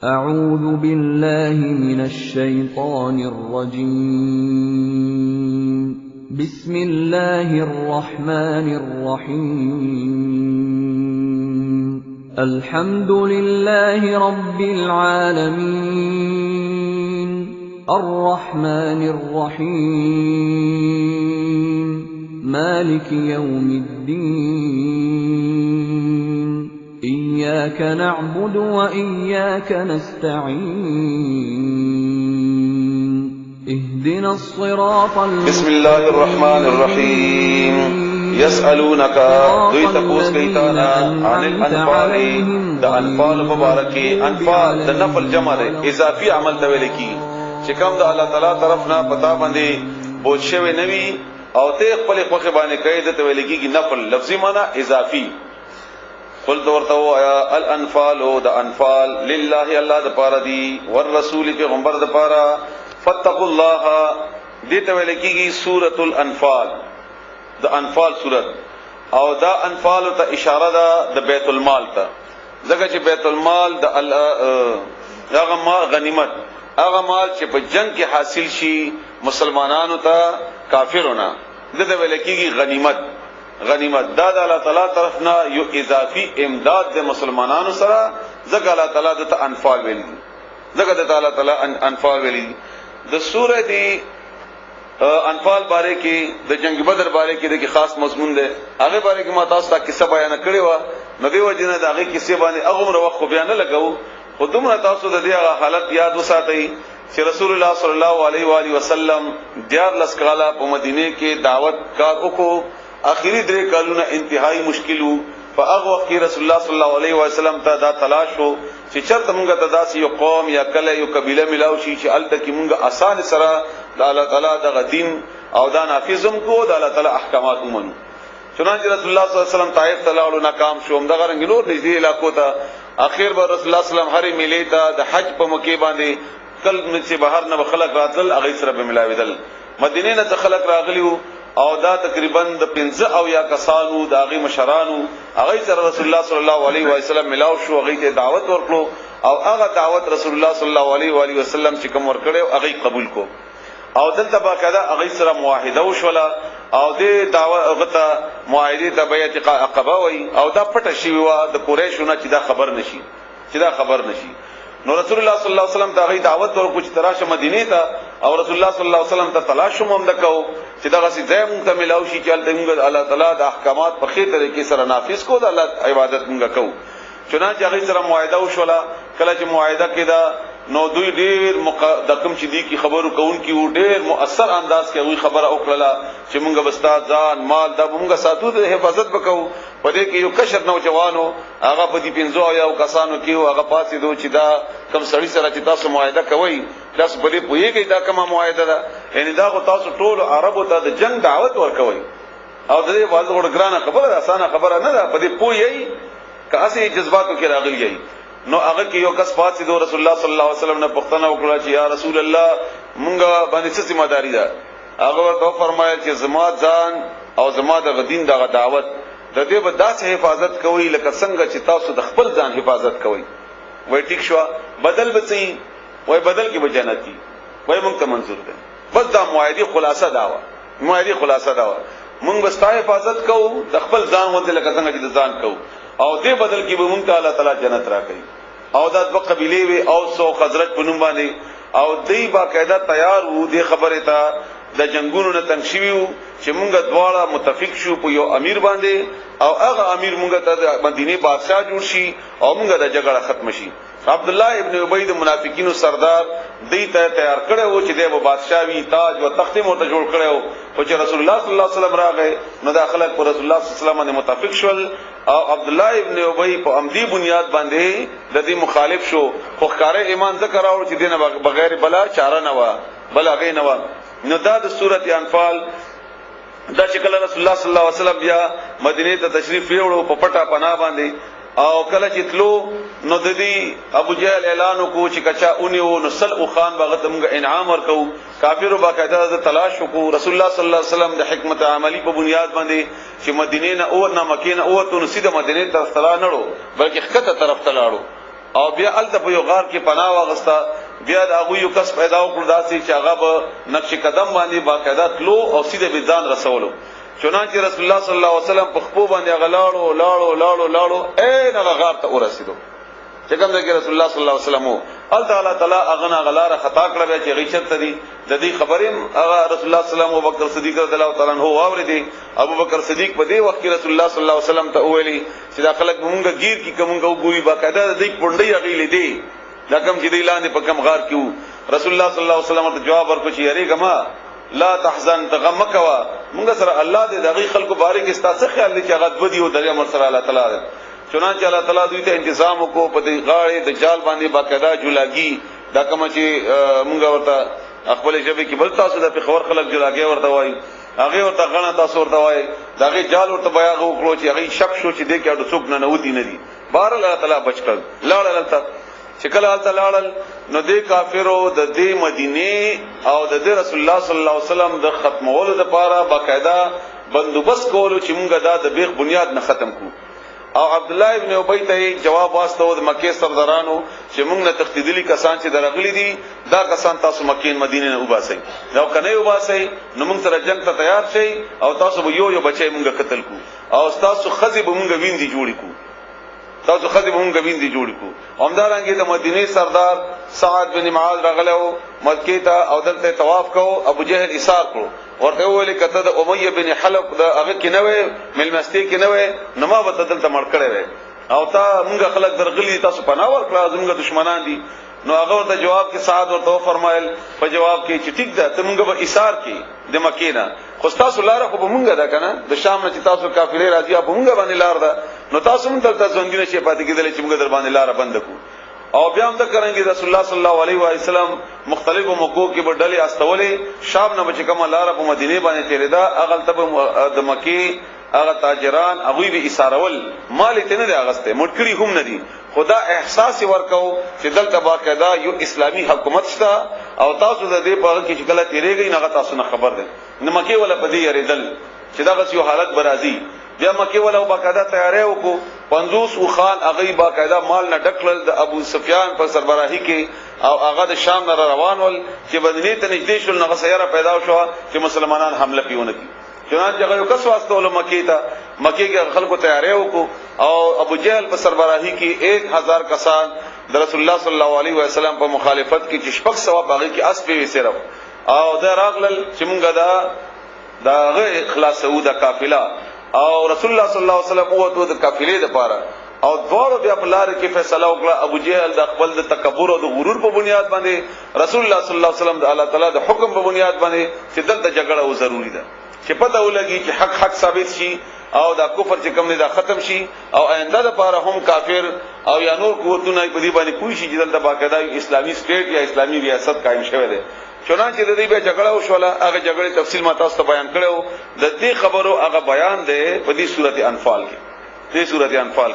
أعوذ بالله من الشيطان الرجيم بسم الله الرحمن الرحيم الحمد لله رب العالمين الرحمن الرحيم مالك يوم الدين إياك نعبد وإياك نستعين اهدنا الصراط بسم الله الرحمن الرحيم يسألونك دوی تپوس کیتانا عن الانفال دا انفال مبارکی انفال دا نفل جمع دے اضافی عمل دویلے کی چکم دا اللہ تعالی طرفنا پتا بندے بوجھ شوی نوی او تیغ پلی خوخی بانے قید دویلے کی نفل لفظی مانا اضافی قلت ورتو آیا الانفال دا انفال للہ اللہ دا پارا دی والرسول پیغمبر دا پارا فاتقوا اللہ دیتا ویلے کی سورة الانفال دا انفال سورت او دا انفال تا اشارہ دا بیت المال تا ذکر چی بیت المال دا اغا غنیمت اغا مال چی پا جنگ کی حاصل شی مسلمانانو تا کافرونا دیتا ویلے کی غنیمت دا اللہ تعالی طرفنا یو اضافی امداد دے مسلمانانو سرا ذکر اللہ تعالی دا انفال ویلی ذکر دا اللہ تعالی انفال ویلی دا سورہ دی انفال بارے کی دا جنگ بدر بارے کی دیکھ خاص مضمون دے آگے بارے کی ما تاستا قصہ بیان کردی وا ندی وجنہ دا آگے قصے بانے اغمر وقت بیان لگاو خودم نا تاسو دا دیا حالت یاد وساتی کہ رسول اللہ صلی اللہ علیہ وآلہ وسلم دیار لسکالا پا مدینے کے دعوت کار اکو آخری درے کالونا انتہائی مشکلو فا اغ وقت کی رسول اللہ صلی اللہ علیہ وسلم تا دا تلاش ہو چی چرت منگا تا دا سی یو قوم یا کل یو قبیلہ ملاو شی چی علتا کی منگا آسان سرا دا اللہ تعالی دا دین او دا نافذم کو دا اللہ تعالی احکامات منو چنانچہ رسول اللہ صلی اللہ علیہ وسلم طائف تلاولو ناکام شو دا غرنگی نور نجدی علاقو تا آخر بار رسول اللہ صلی اللہ علیہ وسلم ہری ملی تا دا حج پا مکی باندے کل سے باہر نب خلق راتل اغیس رب ملاوی دل مدینہ نا خلق راغلیو او دا تقریبا د 15 او یا کسانو دا غي مشرانو هغه سره رسول الله صلی الله علیه و سلم ملاو شو هغه ته دعوت ورکړو او هغه دعوت رسول الله صلی الله علیه و سلم چې کوم ورکړو هغه قبول کو او دلته باقاعده هغه سره معاهده وشوله او دې دعوت هغه ته معاهده ته بیعت عقبه وای او دا پټه شی و د قریشونو چې دا خبر نشي نو رسول الله صلی الله علیه وسلم دا غي دعوت ورکو چې تراشه مدینه ته او رسول الله صلی الله علیه وسلم ته تلاش هم دکاو چې دا غسی ځای مونږ ته ملاوي شي چې الله تعالی د احکامات په خې طریقې سره نافذ کو د الله عبادت مونږ کوو چنانچہ هغه سره معاهده وشوله کله چې معاهده کېدا نو دوی ډېر مقدم چې دی کی خبرو کوون کی ډېر مؤثر انداز کې وی خبره وکړه چې مونږ بستا ځان مال د مونږ ساتو د حفاظت وکاو پدې کې یو کشر نوجوانو هغه په دې 15 یو کسانو کې هغه پاسې دوی چې دا کم سړی سره چې تاسو معاهده کوي تاسو بلې پوهیږئ دا کومه معاهده ده یعنی دا تاسو ټول عربو ته د جنگ دعوت ورکوي او د دې واځ ورګرانه خبره ده اسانه خبره نه ده پدې پوهیږئ که اسی جذباتو کې راغلی یي نو هغه کې یو کس پات سي رسول الله صلی الله علیه وسلم نه پوښتنه وکړه چې یا رسول الله مونږه باندې څه ذمہ داری ده هغه ورته فرمایل چې زما ځان او زما د غدین دغه دعوت د دې به داسې حفاظت کوي لکه څنګه چې تاسو د خپل ځان حفاظت کوي وای ټیک شو بدل بچي وای بدل کې به جنتی وای مونږ ته منظور ده بس دا معاهده خلاصه داوا مونږ بس تا حفاظت کوو د خپل ځان ونته لکه څنګه چې ځان کوو او دې بدل کې به مونږ ته الله تعالی جنت راکړي او دا د قبيله وي او سو خزرج بنوم باندې او دې باقاعده تیار وو دې خبره ته د جنگونو نه تنگ شویو چې مونږه دواړه متفق شو په یو امیر باندې او هغه امیر مونږ ته د مدینه بادشاہ جوړ شي او مونږه د جګړه ختم شي عبد الله ابن ابي د منافقینو سردار دې ته تیار کړو چې د بادشاہ وی تاج او تخت مرته جوړ کړو او چې رسول الله صلی الله علیه وسلم راغی نو د خلک پر رسول الله صلی الله علیه وسلم باندې متفق شول او عبد الله ابن ابي په عمدي بنیاد باندې د دې مخالف شو خو ښکارې ایمان ذکر راو چې دینه بغیر بلا چاره نه و بل هغه نه و نو دا د سورۃ انفال دا چې کله رسول الله صلی الله علیه وسلم بیا مدینه ته تشریف وروړو په پټه پناه باندې او کله چې تلو نو د دې ابو جهل اعلان وکړو چې کچا اونیو نو سل او خان باغ ته موږ انعام ورکو کافرو باقاعده د تلاش وکړو رسول الله صلی الله علیه وسلم د حکمت عملی په بنیاد باندې چې مدینه نه او نه مکه نه او ته نو سیده مدینه ته طرف ته لاړو بلکې خطه طرف ته لاړو او بیا الته په یو غار کې پناه واغستا بیا د هغه یو کس پیدا وکړ داسې چې هغه په نقش قدم باندې باقاعده تلو او سیده به ځان رسولو چنانچه رسول الله صلی الله علیه وسلم په خپل باندې غلاړو هغه غار ته ورسېدو چې کوم ځای کې رسول الله صلی الله علیه وسلم الله تعالی اغنا غلاره خطا کړه چې غیشت دي د دې خبرې هغه رسول الله صلی الله علیه وسلم او بکر صدیق رضی الله تعالی عنہ واورېدي ابو بکر صدیق په دې وخت کې رسول الله صلی الله علیه وسلم ته ویلي چې دا خلک مونږه گیر کی کومګه وګوري باقاعده دې پونډي غیلې دي دا کوم چې دی لاندې په کوم غار کې رسول الله صلی الله علیه وسلم ته جواب ورکړ چې یریګما لا تحزن تغم کوا مونږ سره الله دې دغه خلکو بارک استاسه خیال دي چې هغه بدی او دریا مر سره الله تعالی چنانچه الله تعالی دوی ته تنظیم وکړو په دې غاړې د جال باندې باقاعده جولاګي دا کوم چې مونږ ورته خپل ژبه کې بل تاسو د خبر خلک جولاګي ورته وایي هغه ورته غنا تاسو ورته وایي داغه جال ورته بیاغ وکړو چې هغه شک شو چې دې کې اډو څوک نه نوتی نه دي بهر الله تعالی بچ کړ لاړل چې کله الله تعالی نو دې کافرو د دې مدینه او د رسول الله صلی الله علیه وسلم د ختمولو لپاره باقاعده بندوبست کولو چې مونږ دا د بیخ بنیاد نه ختم کو او عبد الله ابن ابي ته جواب واسطو د مکه سردارانو چې موږ نه تختیدلی کسان چې درغلي دي دا کسان تاسو مکه مدینه نه وباسئ نو کنه وباسئ نو موږ سره جنگ ته تیار شئ او تاسو به یو بچي موږ قتل کو او تاسو خزي به موږ ویندي جوړی کو تاسو خزي به موږ ویندي جوړی کو همدارنګه د مدینه سردار سعد بن معاذ راغلو مکه ته او دلته طواف کو ابو جهل ایثار کړو ورته ویل کته د امیہ بن حلب د هغه کې نه وې ملمستی کې نه وې نما بدل ته مړ کړي وې او تا موږ خلک درغلي تاسو پناه ورکړه زموږ دشمنان دي نو هغه ته جواب کې سعد ورته فرمایل په جواب کې چې ټیک ده ته موږ به ایثار کې د مکه نه خو تاسو لار خو به موږ ده کنه د شام نه چې تاسو کافرې راځي په موږ باندې لار ده نو تاسو موږ دلته ژوندونه شي پاتې کېدل چې موږ در باندې لار بند کو او بیا هم تکرانګي رسول الله صلی الله علیه و سلم مختلفو موقعو کې بدلې استولې شام نه بچ کوم لار په مدینه باندې تیرېدا اغل تب د مکی هغه تاجران هغه به اسارول مال ته نه اغسته مټکړي هم نه دي خدا احساس ورکاو چې دلته باقاعده یو اسلامی حکومت شته او تاسو د دې په اړه کې چې کله تیرېږي نه تاسو نه خبر ده نه مکی ولا بدی یریدل چې دا غس یو حالت برازي بیا مکه ولا باقاعده تیارې وکړو 50 او خان هغه باقاعده مال نه ډکل د ابو سفیان په سربراهی کې او هغه د شام نه روان ول چې بدنی ته نږدې شول نه سیاره پیدا شو چې مسلمانان حمله پیونه کی چنانچه هغه یو کس واسطه ول مکه کې خلکو تیارې وکړو او ابو جهل په سربراهی کې 1000 کسان د رسول الله صلی الله علیه و سلم په مخالفت کې چې شپږ سوا باغی کې اس په وسره او دا راغلل چې مونږه دا خلاصو د قافله او رسول الله صلی الله علیه وسلم وته د قافلې لپاره او دوړو بیا په لار کې فیصله وکړه ابو جهل د خپل د تکبر او د غرور په بنیاد باندې رسول الله صلی الله علیه وسلم د الله تعالی د حکم په بنیاد باندې چې دلته جګړه او ضروری ده چې پته ولګي چې حق ثابت شي او دا کفر چې کوم نه دا ختم شي او آینده لپاره هم کافر او یا نور قوتونه په دې باندې کوی شي چې دلته باقاعده اسلامي سټیټ یا اسلامي ریاست قائم شوه ده چنانچه د دې به جګړه وشوله هغه جګړې تفصیل ما تاسو ته بیان کړو د دې خبرو هغه بیان ده په دې سورته انفال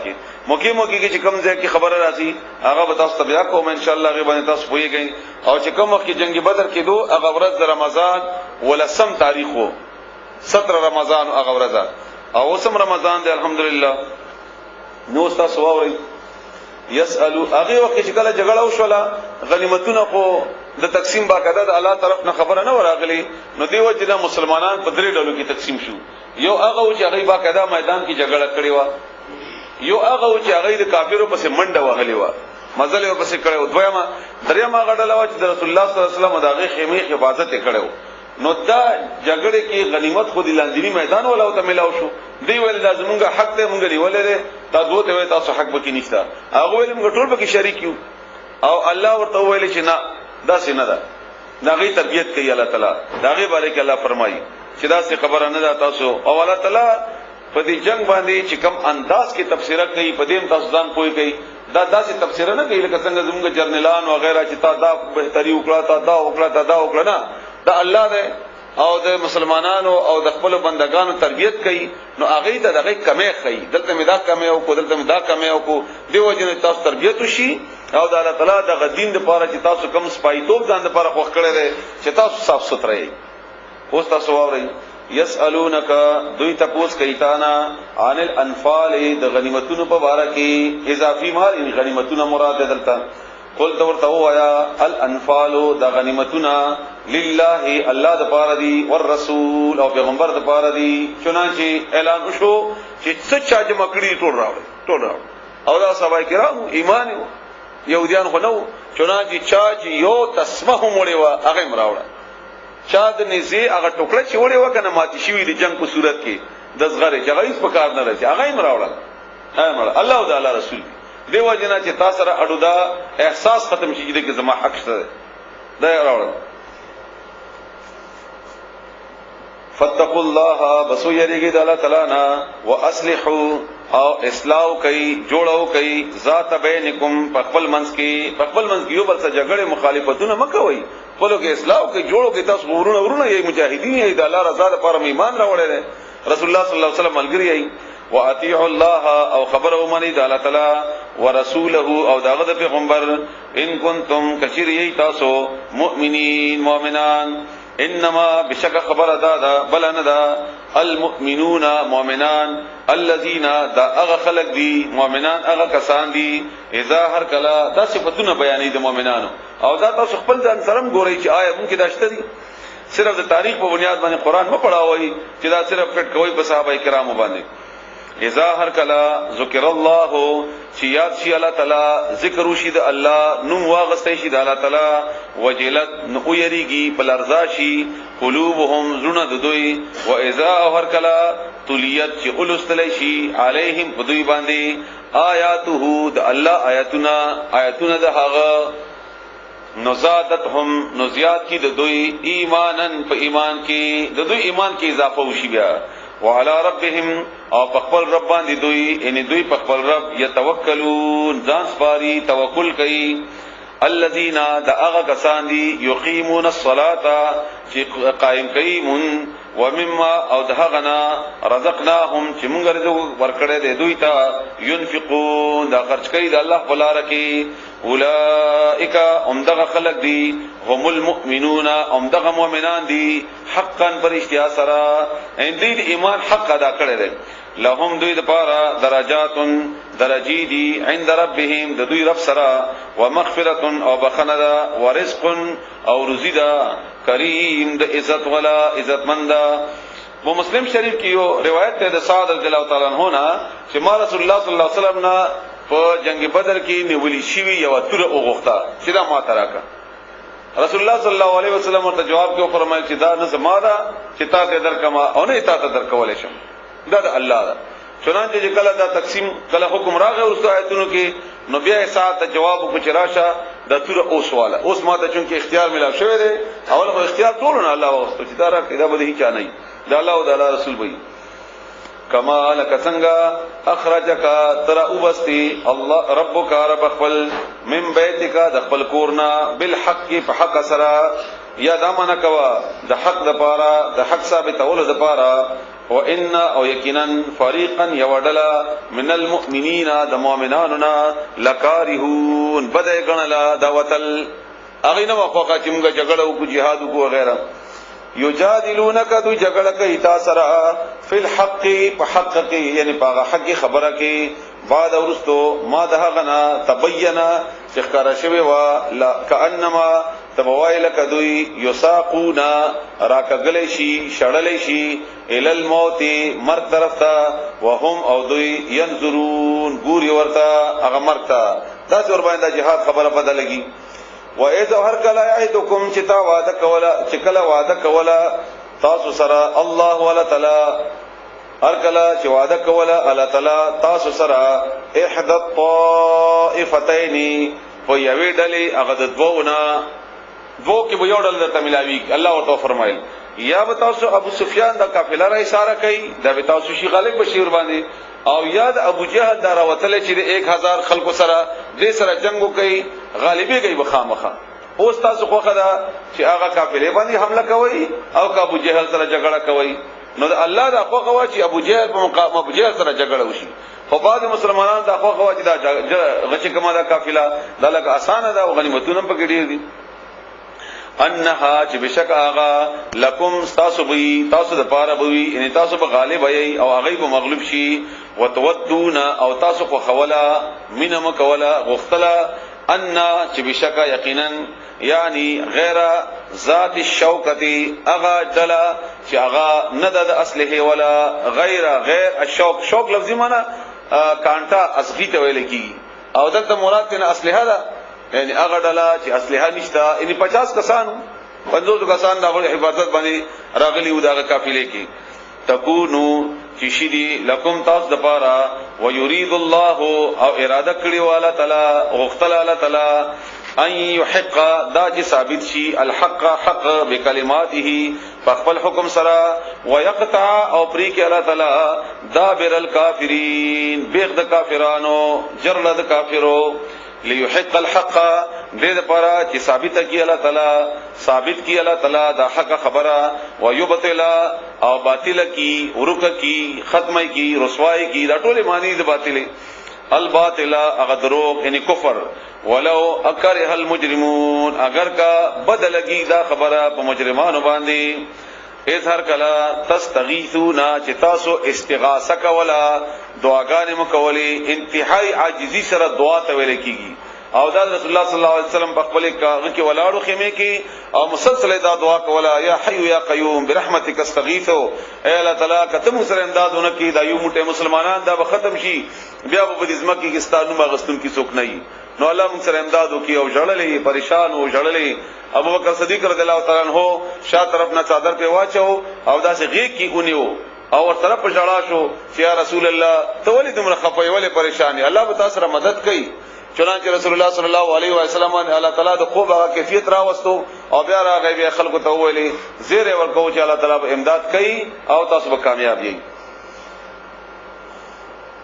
کې موکي کې چې کوم ځای کې خبره راځي هغه به تاسو ته بیا کوم ان شاء الله غیبانه تاسو پوهیږئ او چې کوم وخت کې جنگ بدر کې دوه هغه ورځ د رمضان ولسم تاریخ وو 17 رمضان هغه ورځ او وسم رمضان دی الحمدلله نو تاسو واورئ یسالو هغه وخت چې کله جګړه وشوله غنیمتونه خو د تقسیم باقاعده د الله طرف نه خبره نه وراغلی نو دیو چې د مسلمانان په درې ډلو کې تقسیم شو یو هغه چې هغه باقاعده میدان کې جګړه کړې و یو هغه چې هغه د کافرو پسې منډه وهلې و مزل ور پسې کړو دویمه دریمه غډله و چې د رسول الله صلی الله علیه وسلم دغه خیمه حفاظت کړو نو دا جګړه کې غنیمت خو د لاندینی میدان ولا او ته ملاو شو دی ویل لازمونګه حق ته مونږ نیولې تا دوه ته تاسو حق بکی نشته هغه ویل موږ ټول بکی شریک یو او الله ورته ویل چې نه دا څنګه ده داغه تربیت کوي الله تعالی داغه باره کې الله فرمایي چې دا څه خبره نه ده تاسو او الله تعالی په دې جنگ باندې چې کم انداز کې تفسیره کوي په دې تاسو ځان پوي کوي دا داسې تفسیره نه کوي لکه څنګه زموږ جرنلان او غیره چې تا دا بهتري وکړه تا دا وکړه نه دا الله دې او د مسلمانانو او د خپل بندگانو تربیت کوي نو هغه ته دغه کمې کوي دلته مدا کمې او کو دلته مدا کمې او کو دیو جن تاسو تربیت وشي او د الله تعالی د غدین لپاره چې تاسو کم سپایتوب ځان لپاره خوښ کړی دی چې تاسو صاف سترې اوس تاسو واورئ یسالونک دوی تپوس کیتانا عن الانفال د غنیمتونو په باره کې اضافي مال ان غنیمتونو مراد دلته قل ورته وایا الانفال د غنیمتونو لله الله د پاره دی والرسول او پیغمبر د پاره دی چنانچه اعلان وشو چې څه چا جمع کړی ټول راوړ او دا صحابه کرام ایمان یهودیان خو نو چنانچه چا چې یو تسمه مړی و هغه مراوړه چا د نزی هغه ټوکړه چې وړي وکنه ماتي شوی د جنگ په صورت کې د زغره چې هغه په کار نه راځي هغه یې مراوړل الله تعالی رسول دیو جنا چې تاسو را اډو دا احساس ختم شي چې زما حق شته دا راوړل فتقوا الله بسو یریږي د الله تعالی نه واصلحوا او اصلاح کوي جوړو کوي ذات بینکم په خپل منځ کې یو بل سره جګړه مخالفتونه مکوئ خپل کې اصلاح کوي جوړو کې تاسو ورونه یې مجاهدین یې د الله رضا لپاره ایمان راوړل رسول الله صلی الله علیه وسلم ملګری یې واطیعوا الله او خبره ومني د الله تعالی ورسوله او داغه پیغمبر ان کنتم کثیری تاسو مؤمنان انما بشک خبر دادا بلندا المؤمنون مؤمنان الذين دا اغه خلق دي مؤمنان اغه کسان دي اذا هر کلا دا صفاتونه بیانې د مؤمنانو او دا تاسو خپل ځان سره ګورئ چې آیا مونږ کې داشته دي صرف د تاریخ په بنیاد باندې قران مو پڑھاوي چې دا صرف فټ کوي په صحابه کرامو باندې اذا هر کلا ذکر الله چې یاد شي الله تعالی ذکر وشي د الله نوم واغستې شي د الله تعالی وجلت نو یریږي په لرزا شي قلوبهم زړه د دوی و اذا هر کلا تلیت چې اولستل شي علیهم په دوی باندې آیاته د الله آیاتونه د هغه نزادتهم نزیات کی د دوی ایمانن په ایمان کې د دوی ایمان کې اضافه وشي بیا وعلى ربهم او خپل رب باندې دوی ان دوی خپل رب يتوکلون ځان سپاري توکل کوي الذين دعوا کسان دي يقيمون الصلاه چې قائم کوي ومما او دهغنا رزقناهم چې موږ رزق ورکړې دي دوی ته ينفقون دا خرج کوي د الله په لار کې اولئک امدغه خلق دي هم المؤمنون امدغه مؤمنان دي حقا پر اشتیا سره ان دې ایمان حق ادا کړی دي لهم دوی لپاره درجات درجی دي عند ربهم د دوی رب سره ومغفرة او بخنه ورزق او رزق کریم د عزت ولا عزتمندا وہ مسلم شریف کی یو روایت ته د سعد رضی الله تعالی عنہ نا چې ما رسول الله صلی الله علیه وسلم نا په جنگ بدر کې نیولی شوی یو تر اوغخته چې دا ما تراکا رسول الله صلی الله علیه وسلم ورته جواب کې فرمایي چې دا نه زماده چې تا ته درکما او نه تا ته درکول شم دا د الله دا چنانچه چې کله دا تقسیم کله حکم راغی او آیتونو کې نو بیا ساعت جواب کو چراشه د تر اوس والا اوس ماته چونکه اختیار ملا شوی دی اول خو اختیار ټول نه الله واستو چې دا را کدا به هیڅ نه دا الله او د رسول وي کما لک څنګه اخرجک ترا وبستی الله ربک رب خپل من بیتک د خپل کورنا بالحق په حق سره یا دمنه کوا د حق د پاره د حق ثابت اول د پاره وان او یقینا فريقا يودلا من المؤمنين د مؤمناننا لکارهون بده غنلا دعوتل اغینه وقوقه چې موږ جګړه او جهاد او وغیرہ یجادلونک دو جګړه کوي تاسو را فل حق په حق کې یعنی په حق خبره کې بعد ورستو ما ده غنا تبینا چې ښکارا شوی وا لا کانما تبوایل کدوی یساقونا راکګلې شي شړلې شي ال الموت مر طرف ته وهم او دوی ينظرون ګوري ورته هغه مرتا دا څور باندې جهاد خبره بدلږي و اذا هر کله یعدکم چې تا وعده کولا چې کله وعده کولا تاسو سره الله ولا تعالی هر کله چې وعده کولا الله تعالی تاسو سره احد الطائفتين په یوې ډلې هغه د دوونه کې به یو ډول ته ملاوي الله ورته فرمایل یا به تاسو ابو سفیان د قافله را اشاره کوي دا به تاسو شي غالب بشیر باندې او یاد ابو جهل دا راوتل چې 1000 خلکو سره دې سره جنگو کوي غالبي کوي بخامخه اوس تاسو خوخه دا چې هغه قافله باندې حمله کوي او ابو جهل سره جګړه کوي نو الله دا خوخه وا چې ابو جهل په مقام ابو جهل سره جګړه وشي خو بعض مسلمانان دا خوخه وا چې دا غچ کما دا قافله دا لکه اسانه ده او غنیمتونه پکې ډیر دي انها چې بشک آغا لکم تاسو بوي تاسو د پاره بوي ان تاسو به غالب وي او هغه به مغلوب شي وتودون او تاسو خو خولا مینم کولا غختلا ان چې بشک یقینا یعنی غیر ذات الشوکتی اغا دلا چې اغا ندد اصله ولا غیر الشوک شوک لفظی معنی کانټا اصلي ته ویل کی او دلته مراد نه اسلحه ده یعنی هغه ډله چې اسلحه نشته یعنی 50 کسان 50 کسان دغه حفاظت باندې راغلي و دغه قافلې کې تکونو چې شدي لکم تاسو د پاره ويريد الله او اراده کړی والا تعالی غختل الله تعالی ان يحق دا چې ثابت شي الحق حق بکلماته فخپل حکم سره ويقطع او پری کې الله تعالی دابر الکافرین بیغ د کافرانو جرل د کافرو ليحق الحق دې لپاره چې ثابت کی الله تعالی ثابت کی الله تعالی دا حق خبره ويبطل او باطل کی ورک کی ختم کی رسوای کی دا ټول معنی د باطل الباطل اغدروغ یعنی کفر ولو اکره المجرمون اگر کا بدلگی دا خبره په مجرمانو باندې اس هر کلا تستغیثون چې تاسو استغاثه کولا دعاګانې مکولې انتهائی عاجزی سره دعا ته ویل کیږي او دا رسول الله صلی الله علیه وسلم په خپل کې ولاړو خیمه کې او مسلسل دا دعا کولا یا حی یا قیوم برحمتک استغیثو اے الله تعالی کتم سره امدادونه کی دا یو موټه مسلمانان دا به ختم شي بیا په دې ځمکه کې ستانو مغستون کی څوک نه نو الله موږ سره امداد وکي او جړلې پریشان او جړلې ابو بکر صدیق رضی الله تعالی عنہ شاه طرف نه چادر په واچو او دا سه غیږ کی اونیو او ور طرف په جړا شو چې یا رسول الله ته ولې تمره خپوي ولې پریشانی الله به تاسو سره مدد کوي چنانچه رسول الله صلی الله علیه و سلم الله تعالی د خوب هغه کیفیت راوستو او بیا راغی بیا خلکو ته ویلي زیره ورکو چې الله تعالی به امداد کوي او تاسو به کامیاب یې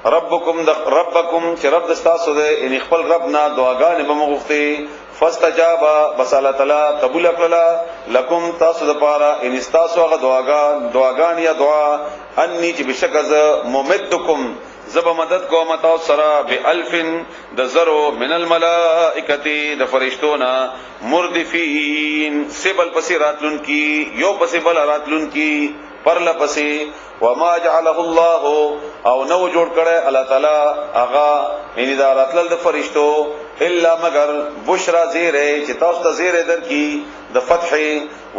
ربکم چې رب تاسو دې ان خپل رب نه دعاګانې به مغفتي فاستجاب بس الله تعالی قبول کړلا لکم تاسو د پاره ان تاسو هغه دعاګان یا دعا انی چې بشک از ممدکم زب مدد کوم تاسو سره بالف د زرو من الملائکه د فرشتونا مردفین سبل پسې راتلون کی یو پسې بل راتلون کی پرله پسې وما جعله الله او نو جوړ کړه الله تعالی اغا ان دا راتل د فرشتو الا مگر بشرا زیره چې تاسو ته زیره درکې د فتح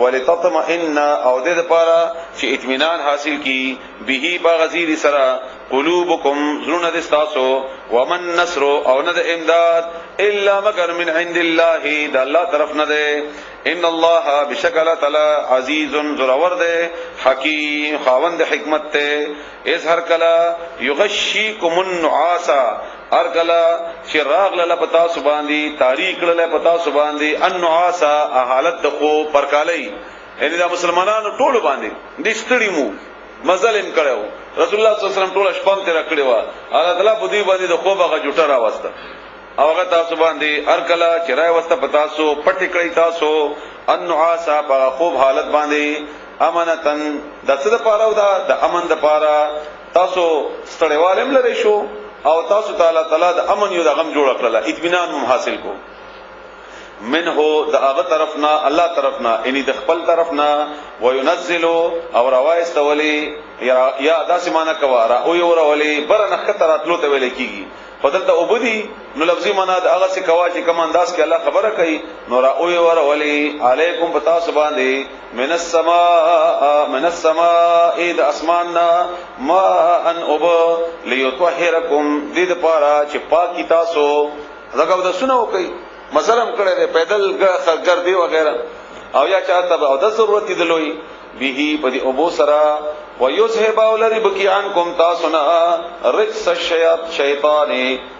ولتطمئن او د لپاره چې اطمینان حاصل کی به باغزیر سرا قلوبکم زرون دستاسو ومن نصر او ند امداد الا مگر من عند الله د الله طرف نه ده ان الله بشکل تعالی عزیز زورور ده حکیم خاوند حکمت ته اس هر کلا یغشیکم النعاس هر کلا شراغ ل پتا سباندی تاریخ ل پتا سباندی النعاس حالت د خو پرکالی یعنی دا مسلمانانو ټول باندې د ستړي مو مظلم کړو رسول الله صلی الله علیه وسلم ټول شپه تیر کړو الله تعالی په دې باندې د خوبه غجټه را وسته او هغه تاسو باندې هر کلا چرای وسته پتا سو پټ کړی تاسو النعاس په خوب حالت باندې امانتن د څه د پاره دا د امن د پاره تاسو ستړیوالم لری شو او تاسو تعالی د امن یو د غم جوړ کړل اطمینان هم حاصل کو منه د هغه طرفنا الله طرفنا یعنی د خپل طرفنا وينزل او روایست ولی یا داسې معنا کوا را او یو ولی برنه خطراتلو ته ویل کیږي فدلته عبودی نو لفظي معنا د هغه څه کوا چې کوم انداز کې الله خبره کوي نو را او یو ولی علیکم پتا سبحانه من السماء د اسماننا ما ان اب ليطهركم دې لپاره چې پاکي تاسو زګو د سنو کوي مزرم کړه دې پیدل ګرځي وغیرہ او یا چاته او د ضرورت دي لوی به په دې ابو سرا ويذهب اولری بکیانکم تاسنا رجس الشیطان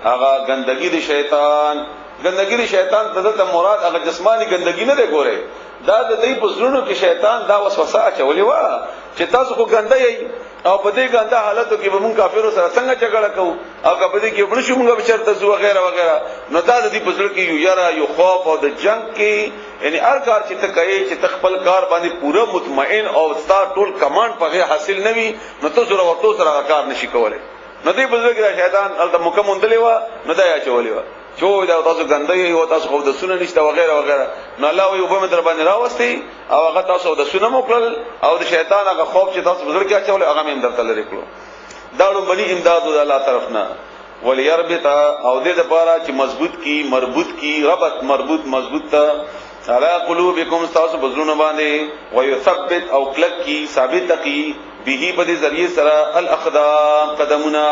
هغه گندگی دی شیطان گندگی دی شیطان ته مراد هغه جسمانی گندگی نه دی ګوره دا د دې پزړونو کې شیطان دا وسوسه اچولې وا چې تاسو کو ګنده یې او په دې ګنده حالتو کې به مونږ کافرو سره څنګه جګړه کوو او په دې کې بل شي مونږ به چرته زو وغیرہ وغیرہ نو دا د دې پزړ کې یو یاره یو خوف او د جنگ کې یعنی هر کار چې ته کوي چې تخپل کار باندې پوره مطمئن او ستا ټول کمانډ په حاصل نوي نو ته زره ورته سره کار نشي کولای نو دې پزړ کې شیطان الته مکمل دلی وا نو دا یا چولې وا چې دا تاسو ګندې او تاسو خو د سونه نشته وغیرہ وغیرہ نو الله وي وبم در باندې راوستي او هغه تاسو د سونه موکل او د شیطان هغه خوف چې تاسو بزرګ کې اچول هغه هم درته لري کړو دا لومړی امداد د الله طرفنا وليربط او دې لپاره چې مضبوط کی مربوط کی ربط مربوط مضبوط تا على قلوبكم تاسو بزرونه باندې ويثبت او کلک کی ثابت کی به په دې ذریعہ سره الاقدام قدمنا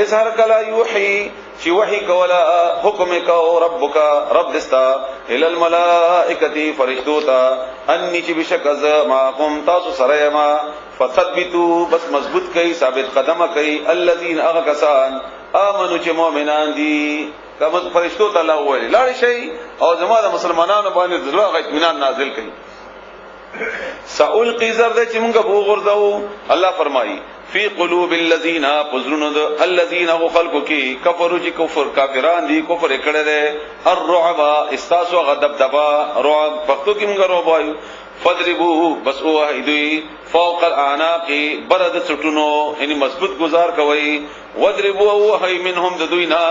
اظهر کلا یوحي چې وحي کولا حکم کو ربک رب دستا الى الملائکه فرشتو تا انی چې بشک از معكم تاسو سره ما فثبتوا بس مضبوط کئ ثابت قدمه کئ الذين اغكسان امنو چې مؤمنان دي کوم فرشتو ته الله وایي لاړ شي او زموږ مسلمانانو باندې ذلوا اطمینان نازل کړي سألقي زرد چې موږ بو غرزو الله فرمایي فی قلوب الذین پزرون الذین خلقوا کی کفروا چې کفر کافران دي کفر کړه ده الرعب استاسو غدبدبا رعب پختو کې موږ رعب وایو فضربوه بس او هیدوی فوق الاعناق برد سټونو یعنی مضبوط گزار کوي وضربوه وهي منهم ددوینا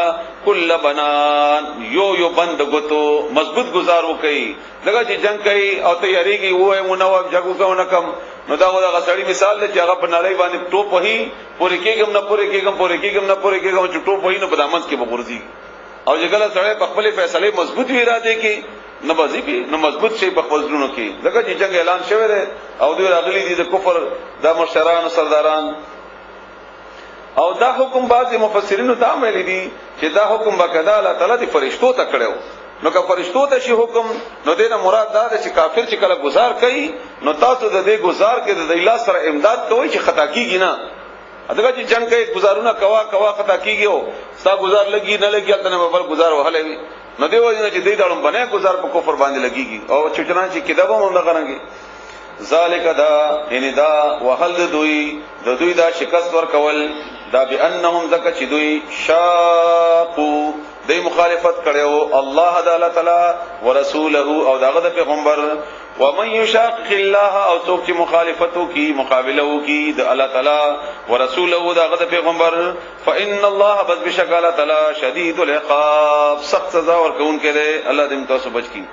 کل بنان یو بند غتو مضبوط گزار وکي دغه چې جنگ کوي او تیاریږي وای مونږ جګو کو نکم نو دا غسړی مثال دی چې هغه په نړۍ باندې ټوپ وهي پورې کېګم نه پورې کېګم پورې کېګم نه پورې کېګم چې ټوپ وهي نو په دامن کې بغورځي او جګله سره په خپل فیصله مضبوط وی اراده کې نمازی به نو مضبوط شي په خپل ځلونو کې دغه چې جنگ اعلان شوی دی او دوی راغلي دي د کفر د مشران او سرداران او دا حکم بعضی مفسرینو دا ویلي دي چې دا حکم بقدا الله تعالی د فرشتو ته کړو نو که فرشتو ته شي حکم نو دینه مراد دا چې کافر چې کله گزار کوي نو تاسو د دې گزار کې د الله سره امداد کوئ چې خطا کیږي نه دغه چې جنگ کوي گزارونه کوا خطا کیږي او ستا گزار لګي نه لګي تنه بل گزار وهلې نو دی وایي چې دې ډول باندې گزار په کفر باندې لګيږي او چې چنانچې کتابو مونږ غنګي ذالک دا یعنی دا وهل دوی دا شکست ور کول دا بانهم زکه چې دوی شاقو دای مخالفت کړو الله تعالی ورسوله او داغه د پیغمبر ومن يشاقق الله او څوک چې مخالفتو کی مقابلو کی د الله تعالی ورسوله داغه د پیغمبر فان الله بس بشک الله تعالی شدید العقاب سخت سزا ورکون کړي الله دې تاسو بچ کی